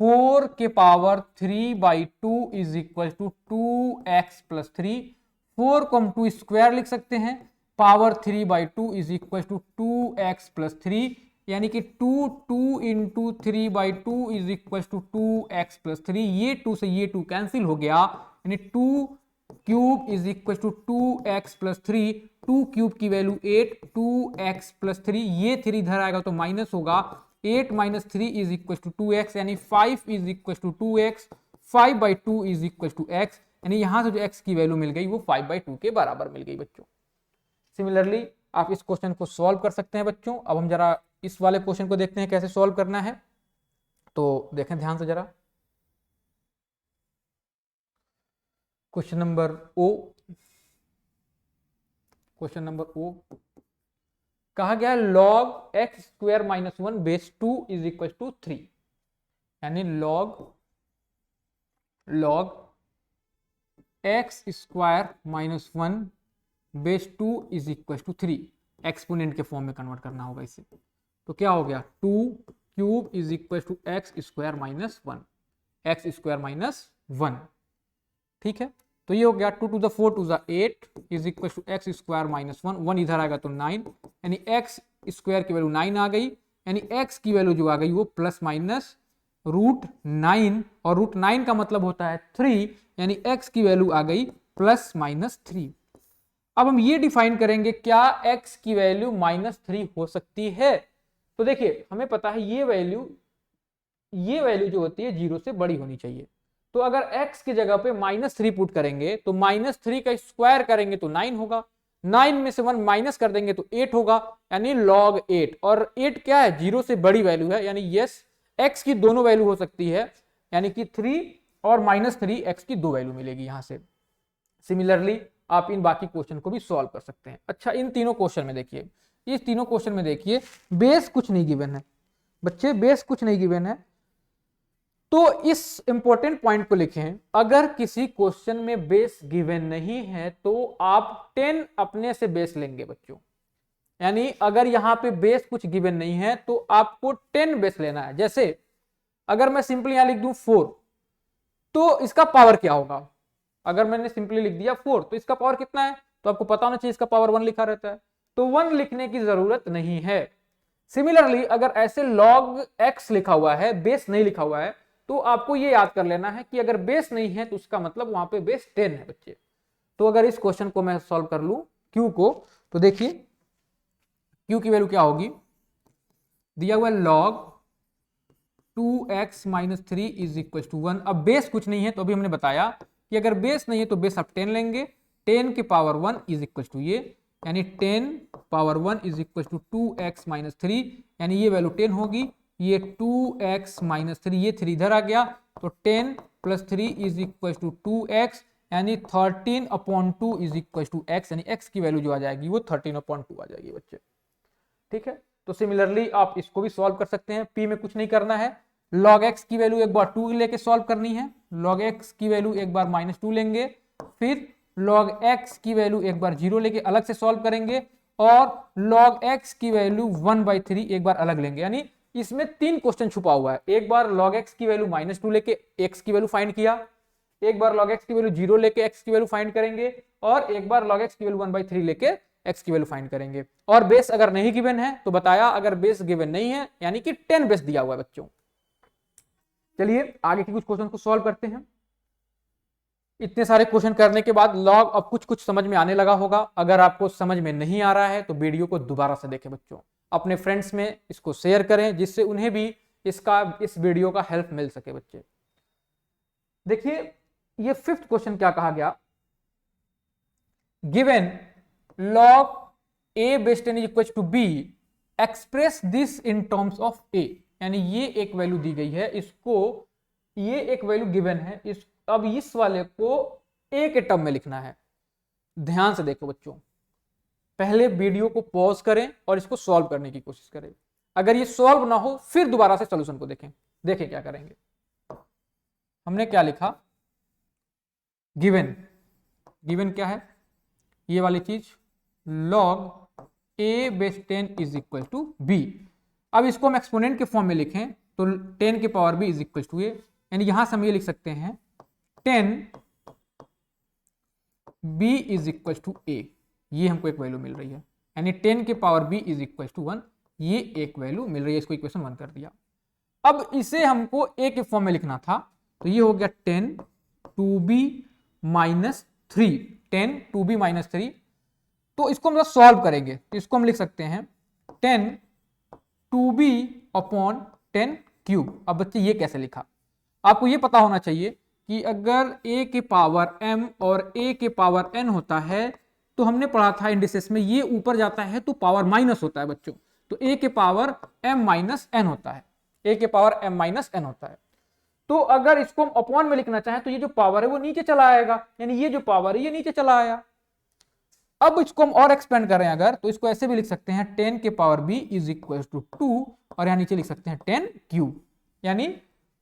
4 के power 3/2 is equal to 2x plus 3, 4 को हम 2 स्क्वायर लिख सकते हैं, power 3/2 is equal to 2x plus 3, यानी कि 2 into 3/2 is equal to 2x plus 3, ये 2 से ये 2 कैंसिल हो गया, यानी 2 cube is equal to 2x plus 3, 2 cube की वैल्यू 8, 2x प्लस 3, ये 3 इधर आएगा तो माइनस होगा, 8 minus 3 is equal to 2x, यानी 5 is equal to 2x, 5/2 is equal to x, यानी यहां से जो x की वैल्यू मिल गई वो 5/2 के बराबर मिल गई बच्चों। सिमिलरली आप इस क्वेश्चन को सॉल्व कर सकते हैं बच्चों। अब हम जरा इस वाले क्वेश्चन को देखते हैं कैसे सॉल्व करना है, तो देखें ध्यान से जरा। Question number O, question number O, कहा गया log x square minus 1 base 2 is equal to 3, यानी log x square minus 1 base 2 is equal to 3, exponent के फॉर्म में कन्वर्ट करना होगा इसे, तो क्या हो गया 2 cube is equal to x square minus 1, x square minus 1। ठीक है, तो ये हो गया 2 to the 4 to the 8 is equal to x square minus 1, 1 इधर आएगा तो 9, यानी x स्क्वायर की वैल्यू 9 आ गई, यानी x की वैल्यू जो आ गई वो प्लस माइनस √9, और √9 का मतलब होता है 3, यानी x की वैल्यू आ गई प्लस माइनस 3। अब हम ये डिफाइन करेंगे क्या x की वैल्यू -3 हो सकती है, तो देखिए हमें पता है ये वैल्यू जो होती है 0 से बड़ी होनी चाहिए, तो अगर x की जगह पे -3 पुट करेंगे तो -3 का स्क्वायर करेंगे तो 9 होगा, 9 में से 1 माइनस कर देंगे तो 8 होगा, यानी log 8, और 8 क्या है 0 से बड़ी वैल्यू है, यानी यस x की दोनों वैल्यू हो सकती है, यानी कि 3 और -3 x की दो वैल्यू मिलेगी यहां से। सिमिलरली आप इन बाकी क्वेश्चन को भी सॉल्व कर सकते हैं। अच्छा, इन तीनों क्वेश्चन में देखिए, इस तीनों क्वेश्चन में देखिए बेस कुछ नहीं गिवन है बच्चे, बेस कुछ नहीं गिवन है। तो इस इंपॉर्टेंट पॉइंट को लिखें, अगर किसी क्वेश्चन में बेस गिवन नहीं है तो आप 10 अपने से बेस लेंगे बच्चों। यानी अगर यहां पे बेस कुछ गिवन नहीं है तो आपको 10 बेस लेना है। जैसे अगर मैं सिंपली यहां लिख दूं 4, तो इसका पावर क्या होगा? अगर मैंने सिंपली लिख दिया 4 तो इसका पावर कितना है? तो आपको पता होना चाहिए इसका पावर 1 लिखा रहता है, तो 1 लिखने की जरूरत नहीं है। सिमिलरली अगर ऐसे log x लिखा हुआ है, बेस नहीं लिखा हुआ है, तो आपको ये याद कर लेना है कि अगर बेस नहीं है तो उसका मतलब वहां पे बेस 10 है बच्चे। तो अगर इस क्वेश्चन को मैं सॉल्व कर लूं q को, तो देखिए q की वैल्यू क्या होगी, दिया हुआ log 2x - 3 = 1। अब बेस कुछ नहीं है तो अभी हमने बताया कि अगर बेस नहीं है तो बेस आप 10 लेंगे, 10 की पावर 1 = ये, यानी 10 पावर 1 = 2x - 3, यानी ये वैल्यू 10 होगी। ये 2x - 3, ये 3 इधर आ गया, तो 10 + 3 = 2x, यानी 13/2 = x, यानी x की वैल्यू जो आ जाएगी वो 13/2 आ जाएगी बच्चे। ठीक है, तो सिमिलरली आप इसको भी सॉल्व कर सकते हैं। p में कुछ नहीं करना है, log x की वैल्यू एक बार 2 लेके सॉल्व करनी है, log x की वैल्यू एक बार -2 लेंगे, फिर log x की वैल्यू एक बार 0 लेके अलग से सॉल्व करेंगे, और log x की वैल्यू 1/3 एक बार अलग लेंगे। यानी इसमें 3 क्वेश्चन छुपा हुआ है। एक बार log x की वैल्यू -2 लेके x की वैल्यू फाइंड किया, एक बार log x की वैल्यू 0 लेके x की वैल्यू फाइंड करेंगे, और एक बार log x की वैल्यू 1/3 लेके x की वैल्यू फाइंड करेंगे। और बेस अगर नहीं गिवन है तो बताया, अगर बेस गिवन नहीं है यानी कि 10 बेस दिया हुआ है बच्चों। चलिए आगे के कुछ क्वेश्चन को सॉल्व करते हैं। इतने सारे क्वेश्चन करने के बाद लॉग अब कुछ कुछ समझ में आने लगा होगा। अगर आपको समझ में नहीं आ रहा है तो वीडियो को दोबारा से देखें बच्चों, अपने फ्रेंड्स में इसको शेयर करें जिससे उन्हें भी इस वीडियो का हेल्प मिल सके बच्चे। देखिए ये 5th क्वेश्चन क्या कहा गया, given log a base 10 = b, express this in terms of a। यानी ये एक वैल्यू दी गई है, इसको ये एक वैल्यू गिवन है, अब इस वाले को a के टर्म में लिखना है। ध्यान से देखो बच्चों, पहले वीडियो को पॉज करें और इसको सॉल्व करने की कोशिश करें। अगर ये सॉल्व ना हो फिर दोबारा से सॉल्यूशन को देखें क्या करेंगे। हमने क्या लिखा, गिवन क्या है, ये वाली चीज log a base 10 = b। अब इसको हम एक्सपोनेंट के फॉर्म में लिखें तो 10 की पावर b = a, यानी यहां से हम ये लिख सकते हैं 10 b = a। ये हमको एक वैल्यू मिल रही है, यानी 10 की पावर b = 1, ये एक वैल्यू मिल रही है। इसको इक्वेशन 1 कर दिया। अब इसे हमको a के फॉर्म में लिखना था, तो ये हो गया 10 2b - 3, 10 2b - 3। तो इसको हम सॉल्व करेंगे तो इसको हम लिख सकते हैं 10 2b/10³। अब बच्चे ये कैसे लिखा, आपको ये पता होना चाहिए कि अगर a के पावर m और a के पावर n होता है तो हमने पढ़ा था इंडिसेस में, ये ऊपर जाता है तो पावर माइनस होता है बच्चों, तो a के पावर m - n होता है, a के पावर m - n होता है। तो अगर इसको हम अपॉन में लिखना चाहें तो ये जो पावर है वो नीचे चला आएगा, यानी ये जो पावर है ये नीचे चला आया। अब इसको हम और एक्सपेंड करें अगर, तो इसको ऐसे भी लिख सकते हैं 10 के पावर b = 2, और यहां नीचे लिख सकते हैं 10³ यानी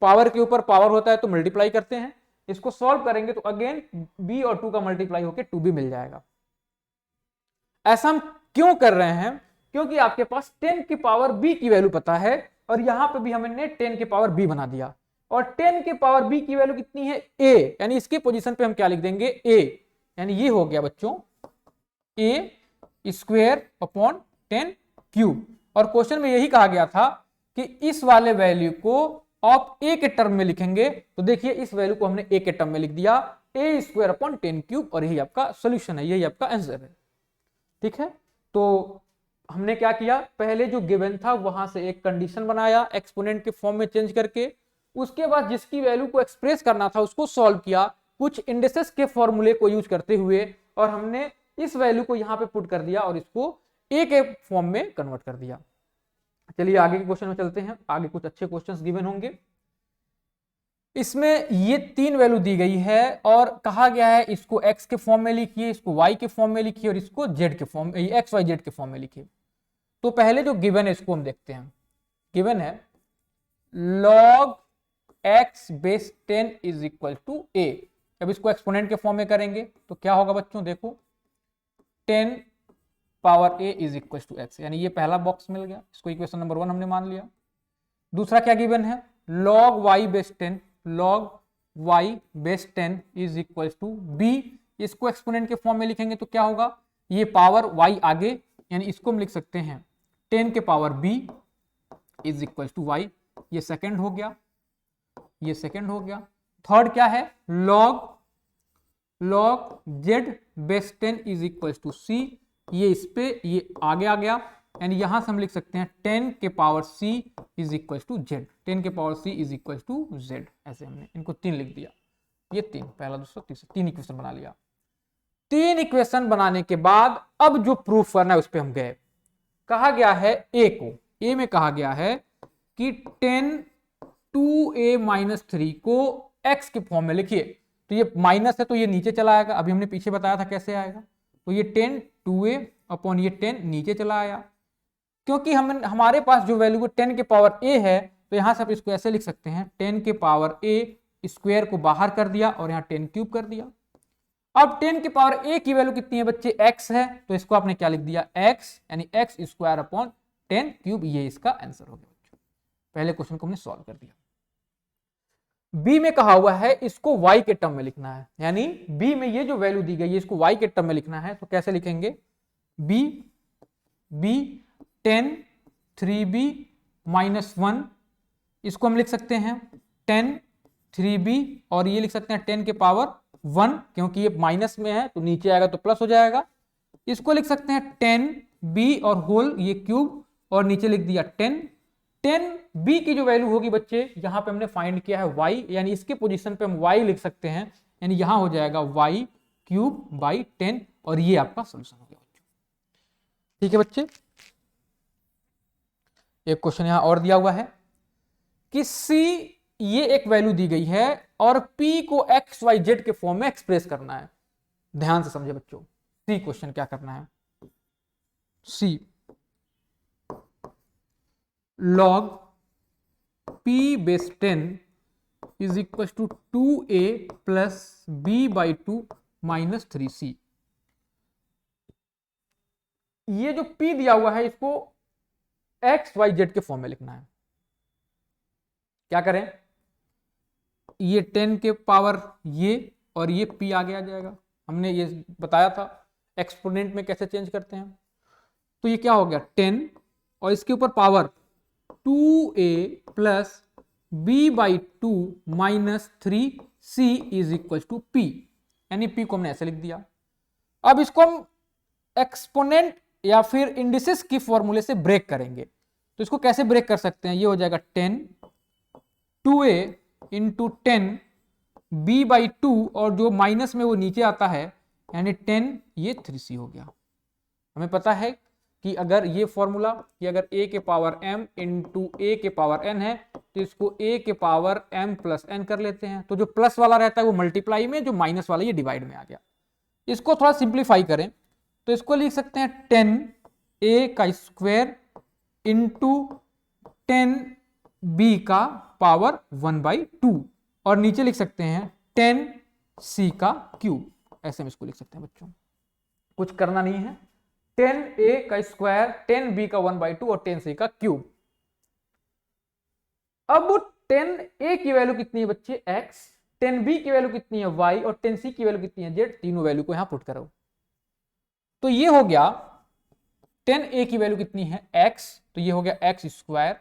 पावर के ऊपर पावर होता है तो मल्टीप्लाई करते हैं। इसको सॉल्व करेंगे तो अगेन b और 2 का मल्टीप्लाई होकर 2b मिल जाएगा। ऐसा हम क्यों कर रहे हैं, क्योंकि आपके पास 10 की पावर b की वैल्यू पता है, और यहां पे भी हमने 10 की पावर b बना दिया, और 10 की पावर b की वैल्यू कितनी है a, यानी इसके पोजीशन पे हम क्या लिख देंगे a, यानी ये हो गया बच्चों a²/10³। और क्वेश्चन में यही कहा गया था कि इस वाले वैल्यू को आप a के टर्म में लिखेंगे, तो देखिए इस वैल्यू को हमने a के टर्म में लिख दिया a²/10³, और यही आपका सोल्यूशन है, यही आपका आंसर है। ठीक है, तो हमने क्या किया, पहले जो गिवन था वहां से एक कंडीशन बनाया एक्सपोनेंट के फॉर्म में चेंज करके, उसके बाद जिसकी वैल्यू को एक्सप्रेस करना था उसको सॉल्व किया कुछ इंडिसेस के फॉर्मूले को यूज करते हुए, और हमने इस वैल्यू को यहां पे पुट कर दिया और इसको a के फॉर्म में कन्वर्ट कर दिया। चलिए आगे के क्वेश्चन में चलते हैं, आगे कुछ अच्छे क्वेश्चंस गिवन होंगे। इसमें ये 3 वैल्यू दी गई है और कहा गया है इसको x के फॉर्म में लिखिए, इसको y के फॉर्म में लिखिए और इसको z के फॉर्म x y z के फॉर्म में लिखिए। तो पहले जो गिवन है इसको हम देखते हैं। गिवन है log x base 10 is equal to a। अब इसको एक्सपोनेंट के फॉर्म में करेंगे तो क्या होगा बच्चों, देखो 10 power a is equal to x, यानी ये पहला बॉक्स मिल गया, इसको इक्वेशन नंबर 1 हमने मान लिया। दूसरा क्या गिवन है, log y base 10, log y base 10 is equal to b। इसको एक्सपोनेंट के फॉर्म में लिखेंगे तो क्या होगा, ये पावर y आगे, यानी इसको हम लिख सकते हैं 10 के power b is equal to y। ये सेकंड हो गया, ये सेकंड हो गया। थर्ड क्या है, log z base 10 is equal to c। ये इस पे ये आगे आ गया, यानी यहां से हम लिख सकते हैं 10 के power c is equal to z, 10 के power c is equal to z। ऐसे हमने इनको 3 लिख दिया, ये 3, पहला दूसरा तीसरा, 3 इक्वेशन बना लिया। 3 इक्वेशन बनाने के बाद अब जो प्रूफ करना है उस पर हम गए। कहा गया है a में कहा गया है कि 10 2a माइनस 3 को x के फॉर्म में लिखिए। तो ये माइनस है तो ये नीचे चला आएगा, अभी हमने पीछे बताया था कैसे आएगा। तो ये 10 2a अपॉन ये 10 नीचे चला आया, क्योंकि हमारे पास जो वैल्यू 10 के पावर a है तो यहां से आप इसको ऐसे लिख सकते हैं 10 के पावर a स्क्वायर को बाहर कर दिया और यहाँ 10 क्यूब कर दिया। अब 10 के पावर a की वैल्यू कितनी है बच्चे, x है, तो इसको आपने क्या लिख दिया x, यानी x स्क्वायर अपॉन 10 क्यूब, ये इसका आंसर हो गया बच्चों। पहले क्वेश्चन को हमने सॉल्व कर दिया। b में कहा हुआ है इसको y के टर्म में लिखना है, यानी b में ये जो वैल्यू दी गई है इसको y के टर्म में लिखना है। तो कैसे लिखेंगे, b 10 3b माइनस 1, इसको हम लिख सकते हैं 10 3b और ये लिख सकते हैं 10 के पावर 1, क्योंकि ये माइनस में है तो नीचे आएगा तो प्लस हो जाएगा। इसको लिख सकते हैं 10b और होल ये क्यूब और नीचे लिख दिया 10 10b की जो वैल्यू होगी बच्चे यहां पे हमने फाइंड किया है y, यानी इसके पोजीशन पे हम y लिख सकते हैं, यानी यहां हो जाएगा y क्यूब बाई 10 और ये आपका सोल्यूशन हो गया बच्चों। ठीक है बच्चे, एक क्वेश्चन यहां और दिया हुआ है कि c ये एक वैल्यू दी गई है और p को x y z के फॉर्म में एक्सप्रेस करना है। ध्यान से समझे बच्चों, c क्वेश्चन क्या करना है, c log p base 10 is equal to 2a plus b by 2 minus 3c। ये जो p दिया हुआ है इसको x y z के फॉर्म में लिखना है। क्या करें, ये 10 के पावर ये और ये p आगे आ जाएगा, हमने ये बताया था एक्सपोनेंट में कैसे चेंज करते हैं। तो ये क्या हो गया 10 और इसके ऊपर power 2a plus b by 2 minus 3c is equal to p, यानी p को हमने ऐसे लिख दिया। अब इसको हम एक्सपोनेंट या फिर इंडिसेस की फॉर्मूले से ब्रेक करेंगे। तो इसको कैसे ब्रेक कर सकते हैं, ये हो जाएगा 10 2a इंटू 10 b बाई 2 और जो माइनस में वो नीचे आता है यानी 10 ये 3c हो गया। हमें पता है कि अगर ये फॉर्मूला कि अगर a के पावर m इंटू a के पावर n है तो इसको a के पावर m प्लस n कर लेते हैं। तो जो प्लस वाला रहता है वो मल्टीप्लाई में, जो माइनस वाला ये डिवाइड में आ गया। इसको थोड़ा सिंप्लीफाई करें तो इसको लिख सकते हैं 10a का स्क्वायर इंटू 10b का पावर 1/2 और नीचे लिख सकते हैं 10c का क्यूब। ऐसे में इसको लिख सकते हैं बच्चों, कुछ करना नहीं है। 10a का स्क्वायर 10b का 1/2 और 10c का क्यूब। अब 10a की वैल्यू कितनी है बच्चे x, 10b की वैल्यू कितनी है y और 10c की वैल्यू कितनी है z, तीनों वैल्यू को यहां पुट करो। तो ये हो गया 10a की वैल्यू कितनी है x, तो ये हो गया x स्क्वायर,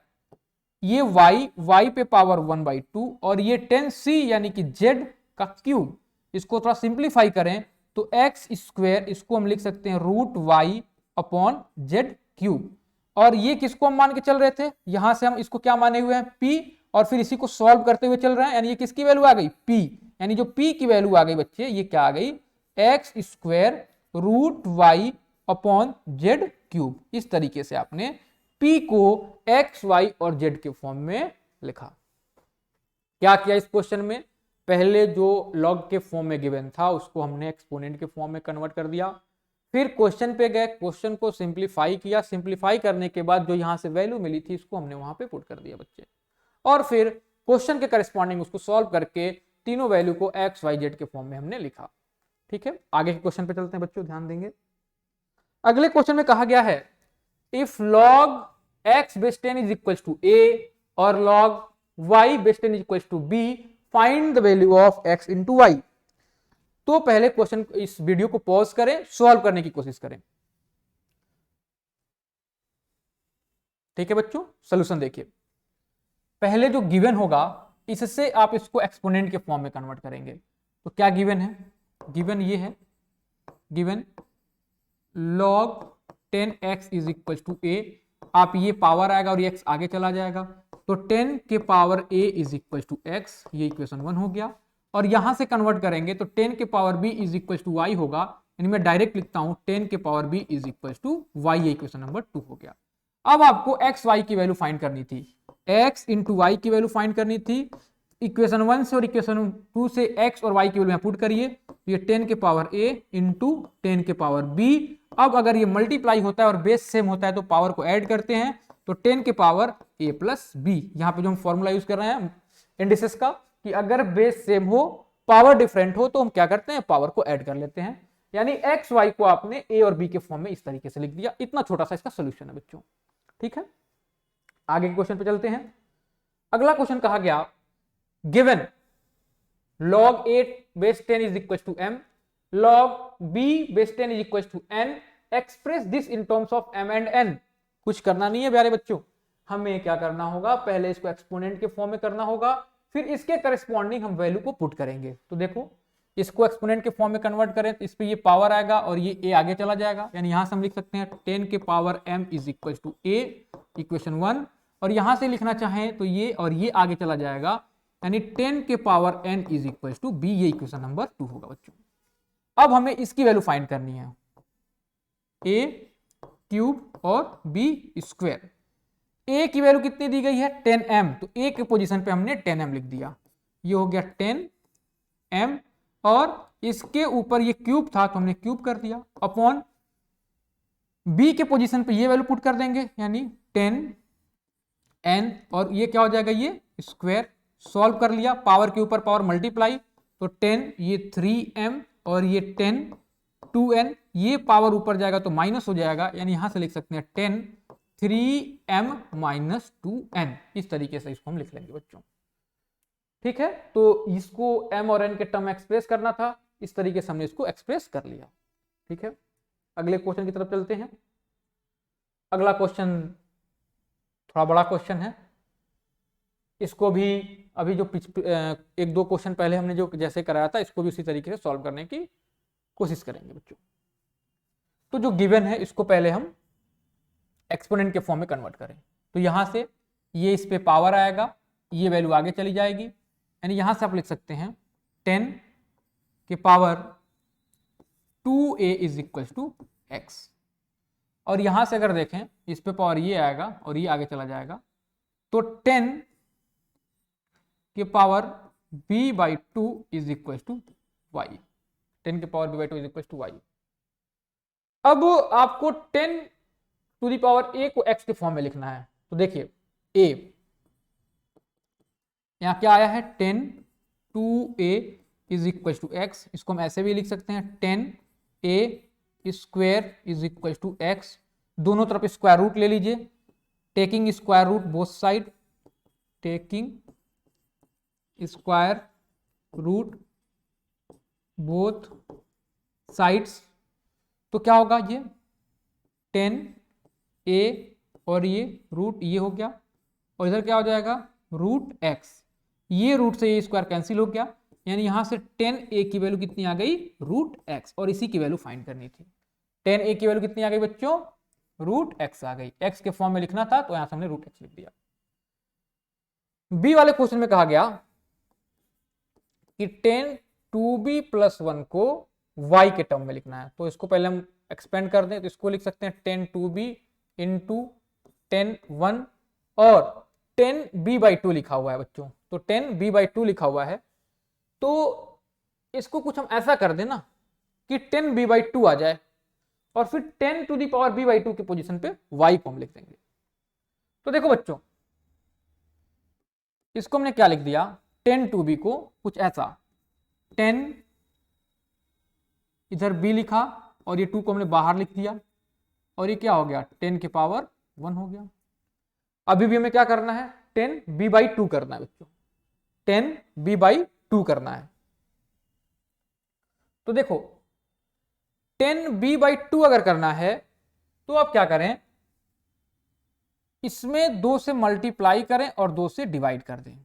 ये y पे पावर 1/2 और ये 10c यानी कि z का क्यूब। इसको थोड़ा सिंप्लीफाई करें तो x स्क्वायर इसको हम लिख सकते हैं root y upon z cube. और ये किसको हम मान के चल रहे थे, यहां से हम इसको क्या माने हुए हैं p और फिर इसी को सॉल्व करते हुए चल रहे हैं, यानी ये किसकी वैल्यू आ गई p, यानी जो p की वैल्यू आ गई बच्चे ये क्या आ गई x square root y upon z cube. इस तरीके से आपने p को x y और z के फॉर्म में लिखा। क्या किया इस क्वेश्चन में, पहले जो लॉग के फॉर्म में गिवन था उसको हमने एक्सपोनेंट के फॉर्म में कन्वर्ट कर दिया, फिर क्वेश्चन पे गए, क्वेश्चन को सिंप्लीफाई किया, सिंप्लीफाई करने के बाद जो यहां से वैल्यू मिली थी इसको हमने वहां पे पुट कर दिया बच्चे, और फिर क्वेश्चन के करस्पॉन्डिंग उसको सॉल्व करके तीनों वैल्यू को एक्स वाई जेड के फॉर्म में हमने लिखा। ठीक है, आगे के क्वेश्चन पे चलते हैं बच्चों, ध्यान देंगे। अगले क्वेश्चन में कहा गया है if log X base 10 is equal to A और log Y base 10 is equal to B, find the value of X into Y. तो पहले क्वेश्चन, इस वीडियो को पॉज करें, सॉल्व करने की कोशिश करें। ठीक है बच्चों, सोल्यूशन देखिए। पहले जो गिवन होगा इससे आप इसको एक्सपोनेंट के फॉर्म में कन्वर्ट करेंगे। तो क्या गिवन है, गिवन ये है, given log 10x is equal to a, आप ये पावर आएगा और ये x आगे चला जाएगा, तो 10 के power a is equal to x, ये इक्वेशन 1 हो गया। और यहां से कन्वर्ट करेंगे तो 10 के power b is equal to y होगा, यानी मैं डायरेक्ट लिखता हूं 10 के power b is equal to y, ये इक्वेशन नंबर 2 हो गया। अब आपको x y की वैल्यू फाइंड करनी थी, x इंटू वाई की वैल्यू फाइंड करनी थी। इक्वेशन 1 से और इक्वेशन 2 से x और y की वैल्यू पुट करिए, तो ये 10 के पावर a इंटू 10 के पावर b। अब अगर ये मल्टीप्लाई होता है और बेस सेम होता है तो पावर को ऐड करते हैं, तो 10 के पावर a प्लस b। यहाँ पे जो हम फॉर्मूला यूज कर रहे हैं इंडिसेस का, कि अगर बेस सेम हो पावर डिफरेंट हो तो हम क्या करते हैं, पावर को ऐड कर लेते हैं। यानी एक्स वाई को आपने a और b के फॉर्म में इस तरीके से लिख दिया। इतना छोटा सा इसका सोल्यूशन है बच्चों। ठीक है, आगे के क्वेश्चन पे चलते हैं। अगला क्वेश्चन कहा गया given log 8 base 10 is equal to m, log b base 10 is equal to n, express this in terms of m and n। कुछ करना नहीं है प्यारे बच्चों, हमें क्या करना होगा, पहले इसको एक्सपोनेंट के फॉर्म में करना होगा, फिर इसके करस्पॉन्डिंग हम वैल्यू को पुट करेंगे। तो देखो इसको एक्सपोनेंट के फॉर्म में कन्वर्ट करें तो इस पे ये पावर आएगा और ये a आगे चला जाएगा, यानी यहां से हम लिख सकते हैं 10 के power m is equal to a, equation 1। और यहां से लिखना चाहें तो ये और ये आगे चला जाएगा, यानी 10 के power n is equal to b, ये इक्वेशन नंबर 2 होगा बच्चों। अब हमें इसकी वैल्यू फाइंड करनी है, a क्यूब और b स्क्वायर। a की वैल्यू कितनी दी गई है 10m, तो a के पोजीशन पे हमने 10m लिख दिया, ये हो गया 10m, और इसके ऊपर ये क्यूब था तो हमने क्यूब कर दिया, अपॉन b के पोजीशन पे ये वैल्यू पुट कर देंगे, यानी 10n, और ये क्या हो जाएगा, ये स्क्वायर। सॉल्व कर लिया, पावर के ऊपर पावर मल्टीप्लाई, तो 10 ये 3m और ये 10 2n, ये पावर ऊपर जाएगा तो माइनस हो जाएगा, यानी यहां से लिख सकते हैं 10 3m माइनस 2n। इस तरीके से इसको हम लिख लेंगे बच्चों। ठीक है, तो इसको m और n के टर्म एक्सप्रेस करना था, इस तरीके से हमने इसको एक्सप्रेस कर लिया। ठीक है, अगले क्वेश्चन की तरफ चलते हैं। अगला क्वेश्चन थोड़ा बड़ा क्वेश्चन है, इसको भी अभी जो एक दो क्वेश्चन पहले हमने जो जैसे कराया था इसको भी उसी तरीके से सॉल्व करने की कोशिश करेंगे बच्चों। तो जो गिवन है इसको पहले हम एक्सपोनेंट के फॉर्म में कन्वर्ट करें, तो यहां से ये इस पे पावर आएगा, ये वैल्यू आगे चली जाएगी, यानी यहां से आप लिख सकते हैं 10 के power 2a is equal to x। और यहां से अगर देखें इस पे पावर ये आएगा और ये आगे चला जाएगा, तो 10 के power b by 2 is equal to y, 10 के power b by 2 is equal to y। अब आपको 10 टू द पावर a को x के फॉर्म में लिखना है, तो देखिए a यहां क्या आया है 10 2a is equal to x, इसको हम ऐसे भी लिख सकते हैं 10a square is equal to x, दोनों तरफ स्क्वायर रूट ले लीजिए, taking square root both side, taking square root both sides, तो क्या होगा, ये 10a और ये रूट ये हो गया, और इधर क्या हो जाएगा रूट x, ये रूट से ये स्क्वायर कैंसिल हो गया, यानी यहां से 10a की वैल्यू कितनी आ गई रूट x, और इसी की वैल्यू फाइंड करनी थी। 10a की वैल्यू कितनी आ गई बच्चों, रूट x आ गई, x के फॉर्म में लिखना था तो यहां से हमने रूट x लिख दिया। बी वाले क्वेश्चन में कहा गया कि 10 2b प्लस 1 को y के टर्म में लिखना है, तो इसको पहले हम एक्सपेंड कर दें, तो इसको लिख सकते हैं 10 2b इंटू 10 1, और 10b/2 लिखा हुआ है बच्चों, तो 10b/2 लिखा हुआ है, तो इसको कुछ हम ऐसा कर देना कि 10b/2 आ जाए और फिर 10b/2 की पोजीशन पे y को हम लिख देंगे। तो देखो बच्चों, इसको हमने क्या लिख दिया, 10b को कुछ ऐसा, 10 इधर b लिखा और ये 2 को हमने बाहर लिख दिया और ये क्या हो गया, 10 के पावर 1 हो गया। अभी भी हमें क्या करना है, 10b/2 करना है बच्चों, 10b/2 करना है। तो देखो 10b/2 अगर करना है तो आप क्या करें, इसमें 2 से मल्टीप्लाई करें और 2 से डिवाइड कर दें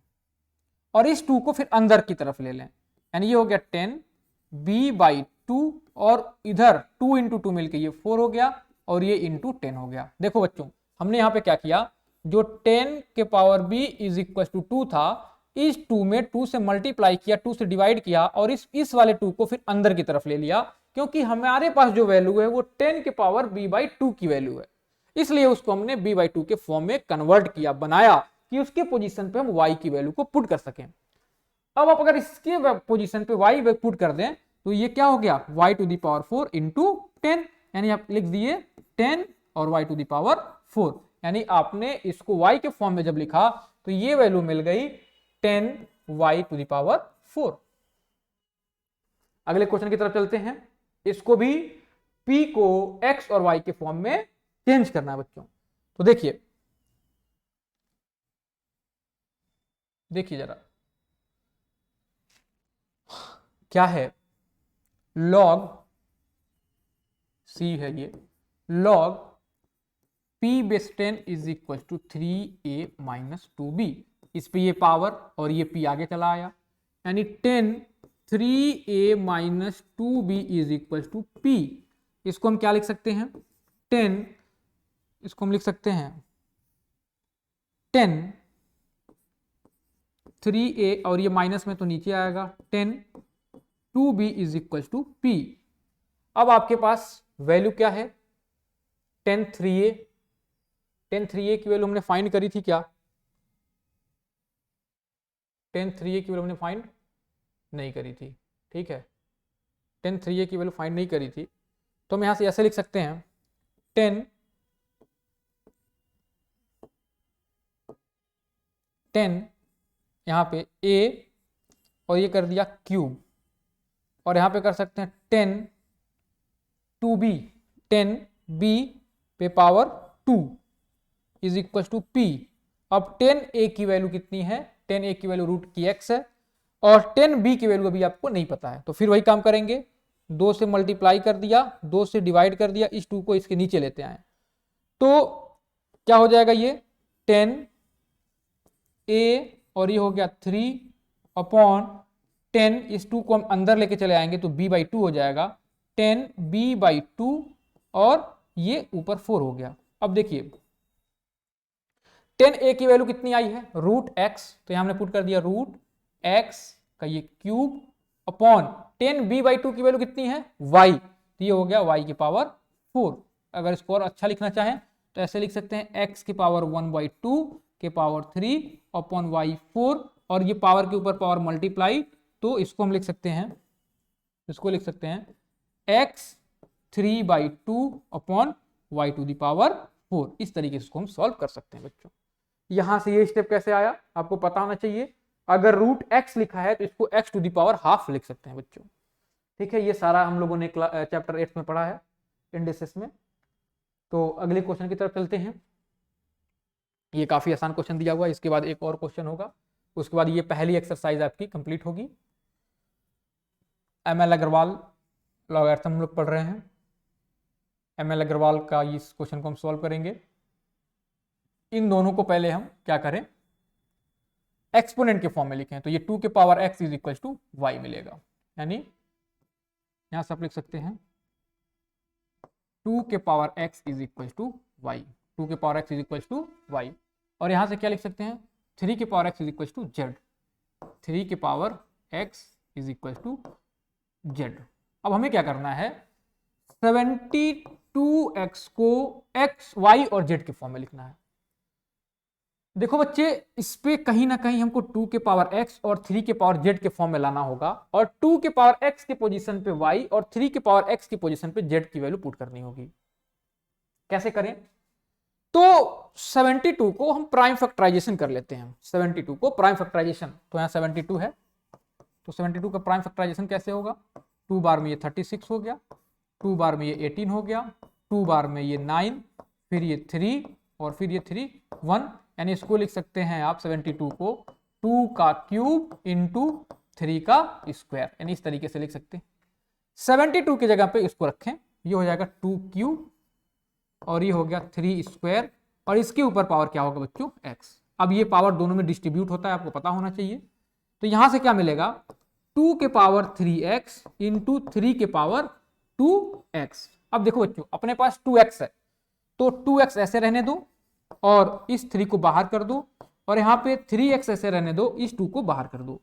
और इस 2 को फिर अंदर की तरफ ले लें, यानी ये हो गया 10b/2 और इधर 2 इंटू 2 मिलकर ये 4 हो गया और ये इंटू 10 हो गया। देखो बच्चों, हमने यहां पे क्या किया, जो 10 के power b is equal to 2 था, इस 2 में 2 से मल्टीप्लाई किया, 2 से डिवाइड किया और इस वाले 2 को फिर अंदर की तरफ ले लिया, क्योंकि हमारे पास जो वैल्यू है वो 10 के पावर b/2 की वैल्यू है, इसलिए उसको हमने b/2 के फॉर्म में कन्वर्ट किया, बनाया कि उसके पोजीशन पे हम y की वैल्यू को पुट कर सकें। अब आप अगर इसके पोजीशन पे y पुट कर दें तो ये क्या हो गया, y⁴ इंटू 10, यानी आप लिख दिए 10 और y⁴, यानी आपने इसको y के फॉर्म में जब लिखा तो ये वैल्यू मिल गई 10y⁴। अगले क्वेश्चन की तरफ चलते हैं, इसको भी p को x और y के फॉर्म में चेंज करना है बच्चों। तो देखिए जरा क्या है, log c है ये, log p/10 is equal to 3a minus 2b, इस पे ये पावर और ये p आगे चला आया, यानी 10 3a minus 2b is equal to p। इसको हम क्या लिख सकते हैं, 10, इसको हम लिख सकते हैं 10 3a और ये माइनस में तो नीचे आएगा, 10 2b is equal to p। अब आपके पास वैल्यू क्या है, 10 3a की वैल्यू हमने फाइंड करी थी क्या, 10 3a की वैल्यू हमने फाइंड नहीं करी थी, ठीक है, 10 3a की वैल्यू फाइंड नहीं करी थी, तो हम यहां से ऐसे लिख सकते हैं 10 यहाँ पे a और ये कर दिया क्यूब, और यहाँ पे कर सकते हैं 10 2b, 10b पे power 2 is equal to p। अब 10a की वैल्यू कितनी है, 10a की वैल्यू रूट की x है और 10b की वैल्यू अभी आपको नहीं पता है, तो फिर वही काम करेंगे, 2 से मल्टीप्लाई कर दिया, 2 से डिवाइड कर दिया, इस 2 को इसके नीचे लेते आए, तो क्या हो जाएगा, ये 10a और ये हो गया 3/10, इस 2 को हम अंदर लेके चले आएंगे तो b/2 हो जाएगा, 10b/2 और ये ऊपर 4 हो गया। अब देखिए 10a की वैल्यू कितनी आई है, रूट x, तो यहां हमने पुट कर दिया रूट x का ये क्यूब अपॉन 10b/2 की वैल्यू कितनी है y, तो ये हो गया y⁴। अगर इसको और अच्छा लिखना चाहें तो ऐसे लिख सकते हैं x की पावर 1/2 के पावर 3 अपॉन y4, और ये पावर के ऊपर पावर मल्टीप्लाई, तो इसको हम लिख सकते हैं, इसको लिख सकते हैं x 3/2 अपॉन y⁴। इस तरीके से इसको हम सॉल्व कर सकते हैं बच्चों। यहां से ये स्टेप कैसे आया आपको पता होना चाहिए, अगर रूट x लिखा है तो इसको x⁴ लिख सकते हैं बच्चों, ठीक है। ये सारा हम लोगों ने चैप्टर 8 में पढ़ा है इंडिसेस में। तो अगले क्वेश्चन की तरफ चलते हैं, ये काफी आसान क्वेश्चन दिया हुआ है, इसके बाद एक और क्वेश्चन होगा, उसके बाद ये पहली एक्सरसाइज आपकी कंप्लीट होगी। ML अग्रवाल लॉगरिथम हम लोग पढ़ रहे हैं, ML अग्रवाल का इस क्वेश्चन को हम सॉल्व करेंगे। इन दोनों को पहले हम क्या करें, एक्सपोनेंट के फॉर्म में लिखें, तो ये 2 के power x is equal to y मिलेगा, यानी यहां से आप लिख सकते हैं 2 के power x is equal to y, 2 के power x is equal to y, और यहां से क्या लिख सकते हैं 3 के power x is equal to z, 3 के power x is equal to z। अब हमें क्या करना है, 72x को x y और z के फॉर्म में लिखना है। देखो बच्चे, इस पे कहीं ना कहीं हमको 2 के पावर x और 3 के पावर z के फॉर्म में लाना होगा, और 2 के पावर x की पोजीशन पे y और 3 के पावर x की पोजीशन पे z की वैल्यू पुट करनी होगी। कैसे करें? तो 72 को हम प्राइम फैक्टराइजेशन कर लेते हैं। 72 को प्राइम फैक्टराइजेशन, तो यहाँ 72 है, तो 72 का प्राइम फैक्टराइजेशन कैसे होगा? 2 बार में ये 36 हो गया, 2 बार में ये 18 हो गया, 2 बार में ये 9, फिर ये 3 और फिर ये 3 1, यानी इसको लिख सकते हैं आप 72 को 2 का क्यूब इंटू 3 का स्क्वायर, यानी इस तरीके से लिख सकते हैं। 72 की जगह पे इसको रखें, ये हो जाएगा 2 क्यूब और ये हो गया 3 स्क्वायर, और इसके ऊपर पावर क्या होगा बच्चों? x। अब ये पावर दोनों में डिस्ट्रीब्यूट होता है, आपको पता होना चाहिए। तो यहां से क्या मिलेगा? 2 के पावर 3x इंटू 3 के पावर 2x। अब देखो बच्चों, अपने पास 2x है, तो 2x ऐसे रहने दो और इस 3 को बाहर कर दो, और यहाँ पे 3x ऐसे रहने दो, इस 2 को बाहर कर दो।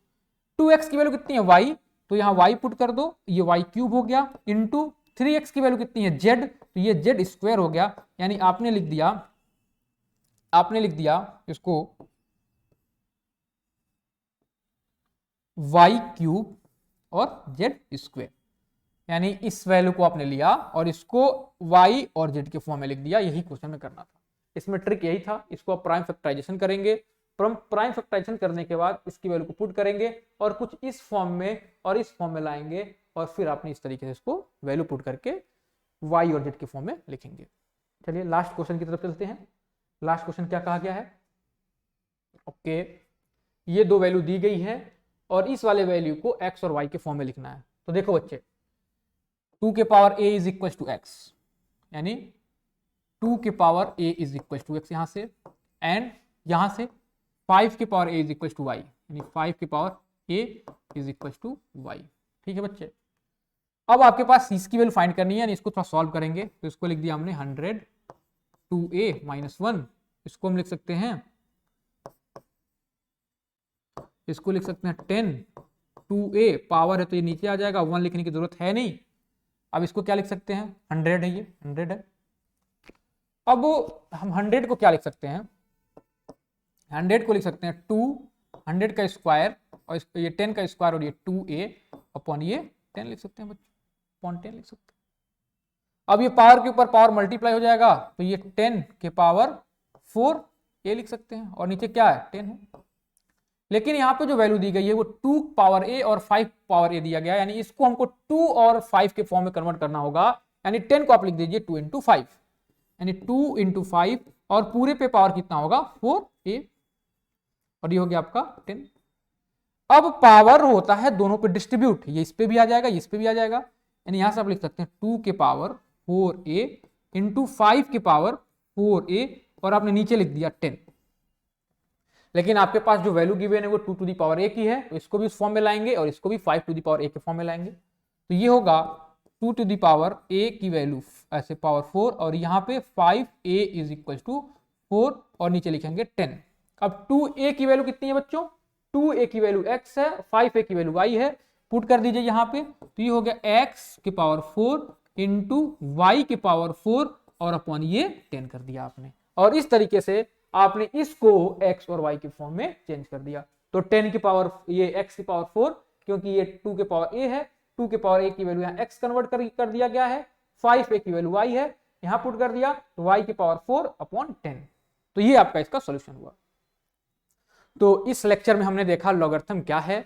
2x की वैल्यू कितनी है? y, तो यहाँ y पुट कर दो, ये y क्यूब हो गया, इंटू 3x की वैल्यू कितनी है? z, तो ये z स्क्वायर हो गया, यानी आपने लिख दिया इसको y क्यूब और z स्क्वायर, यानी इस वैल्यू को आपने लिया और इसको y और z के फॉर्म में लिख दिया। यही क्वेश्चन में करना था, इसमें ट्रिक यही था। इसको आप प्राइम फैक्टराइजेशन करेंगे, प्राइम फैक्टराइजेशन करने के बाद इसकी वैल्यू को पुट करेंगे और कुछ इस फॉर्म में और इस फॉर्म में लाएंगे, और फिर आपने इस तरीके से इसको वैल्यू पुट करके y और z के फॉर्म में लिखेंगे। चलिए लास्ट क्वेश्चन की तरफ चलते हैं। लास्ट क्वेश्चन क्या कहा गया है? ओके, ये दो वैल्यू दी गई है और इस वाले वैल्यू को x और y के फॉर्म में लिखना है। तो देखो बच्चे, 2 के power a is equal to x, यानी 2 के power a is equal to x यहां से, एंड यहां से 5 के power a is equal to y, यानी 5 के power a is equal to y। ठीक है बच्चे, अब आपके पास इसकी वैल्यू फाइंड करनी है, यानी इसको थोड़ा सॉल्व करेंगे। तो इसको लिख दिया हमने 100 2a माइनस 1, इसको हम लिख सकते हैं, इसको लिख सकते हैं 10 2a, पावर है तो ये नीचे आ जाएगा, 1 लिखने की जरूरत है नहीं। अब इसको क्या लिख सकते हैं? 100 है, ये 100 है। अब हम 100 को क्या लिख सकते हैं? 100 को लिख सकते हैं 200 का स्क्वायर, और ये 10 का स्क्वायर, और ये 2a अपॉन ये 10 लिख सकते हैं बच्चों, अपॉन 10 लिख सकते हैं। अब ये पावर के ऊपर पावर मल्टीप्लाई हो जाएगा, तो ये 10 के पावर 4a लिख सकते हैं, और नीचे क्या है? 10 है। लेकिन यहाँ पे जो वैल्यू दी गई है वो 2 पावर a और 5 पावर a दिया गया है, यानी इसको हमको 2 और 5 के फॉर्म में कन्वर्ट करना होगा। यानी 10 को आप लिख दीजिए 2 इंटू 5, यानी 2 इंटू 5, और पूरे पे पावर कितना होगा? 4a, और ये हो गया आपका 10। अब पावर होता है दोनों पे डिस्ट्रीब्यूट, ये इस पे भी आ जाएगा, इस पे भी आ जाएगा, यानी यहां से आप लिख सकते हैं 2 के पावर 4a इंटू 5 के पावर 4a, और आपने नीचे लिख दिया 10। लेकिन आपके पास जो वैल्यू गिवन है वो 2 टू दी पावर a की है, तो इसको भी उस फॉर्म में लाएंगे और इसको भी 5 टू दी पावर a के फॉर्म में लाएंगे। तो ये होगा 2 टू दी पावर a की वैल्यू ऐसे पावर 4, और यहाँ पे 5a इज इक्वल टू 4, और नीचे लिखेंगे 10। अब 2a की वैल्यू कितनी है बच्चों? 2a की वैल्यू x है, 5a की वैल्यू y है, पुट कर दीजिए यहाँ पे। तो ये हो गया x के पावर 4 इंटू y के पावर 4, और अपॉन ये 10 कर दिया आपने, और इस तरीके से आपने इसको x और y के फॉर्म में चेंज कर दिया। तो 10 की पावर ये x की पावर 4, क्योंकि ये 2 के पावर a है, 2 के पावर a की वैल्यू यहाँ x कन्वर्ट कर दिया गया है, 5a की वैल्यू y है, यहाँ पुट कर दिया, तो y की पावर 4 अपॉन 10। तो ये आपका इसका सॉल्यूशन हुआ। तो इस लेक्चर में हमने देखा लॉगरिथम क्या है,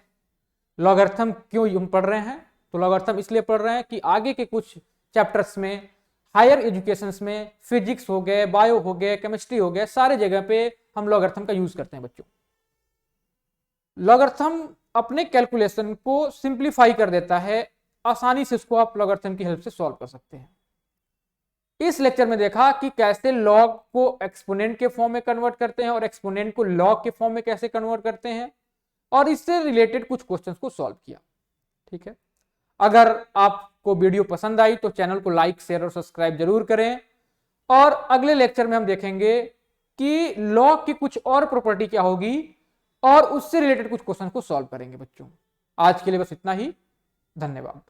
लॉगरिथम क्यों हम पढ़ रहे हैं। तो लॉगरिथम इसलिए पढ़ रहे हैं कि आगे के कुछ चैप्टर्स में, हायर एजुकेशंस में, फिजिक्स हो गए, बायो हो गए, केमिस्ट्री हो गए, सारे जगह पे हम लॉगरिथम का यूज करते हैं बच्चों। लॉगरिथम अपने कैलकुलेशन को सिंप्लीफाई कर देता है, आसानी से उसको आप लॉगरिथम की हेल्प से सॉल्व कर सकते हैं। इस लेक्चर में देखा कि कैसे लॉग को एक्सपोनेंट के फॉर्म में कन्वर्ट करते हैं और एक्सपोनेंट को लॉग के फॉर्म में कैसे कन्वर्ट करते हैं, और इससे रिलेटेड कुछ क्वेश्चंस को सॉल्व किया। ठीक है, अगर आपको वीडियो पसंद आई तो चैनल को लाइक, शेयर और सब्सक्राइब जरूर करें, और अगले लेक्चर में हम देखेंगे कि लॉग की कुछ और प्रॉपर्टी क्या होगी, और उससे रिलेटेड कुछ क्वेश्चन को सॉल्व करेंगे बच्चों। आज के लिए बस इतना ही, धन्यवाद।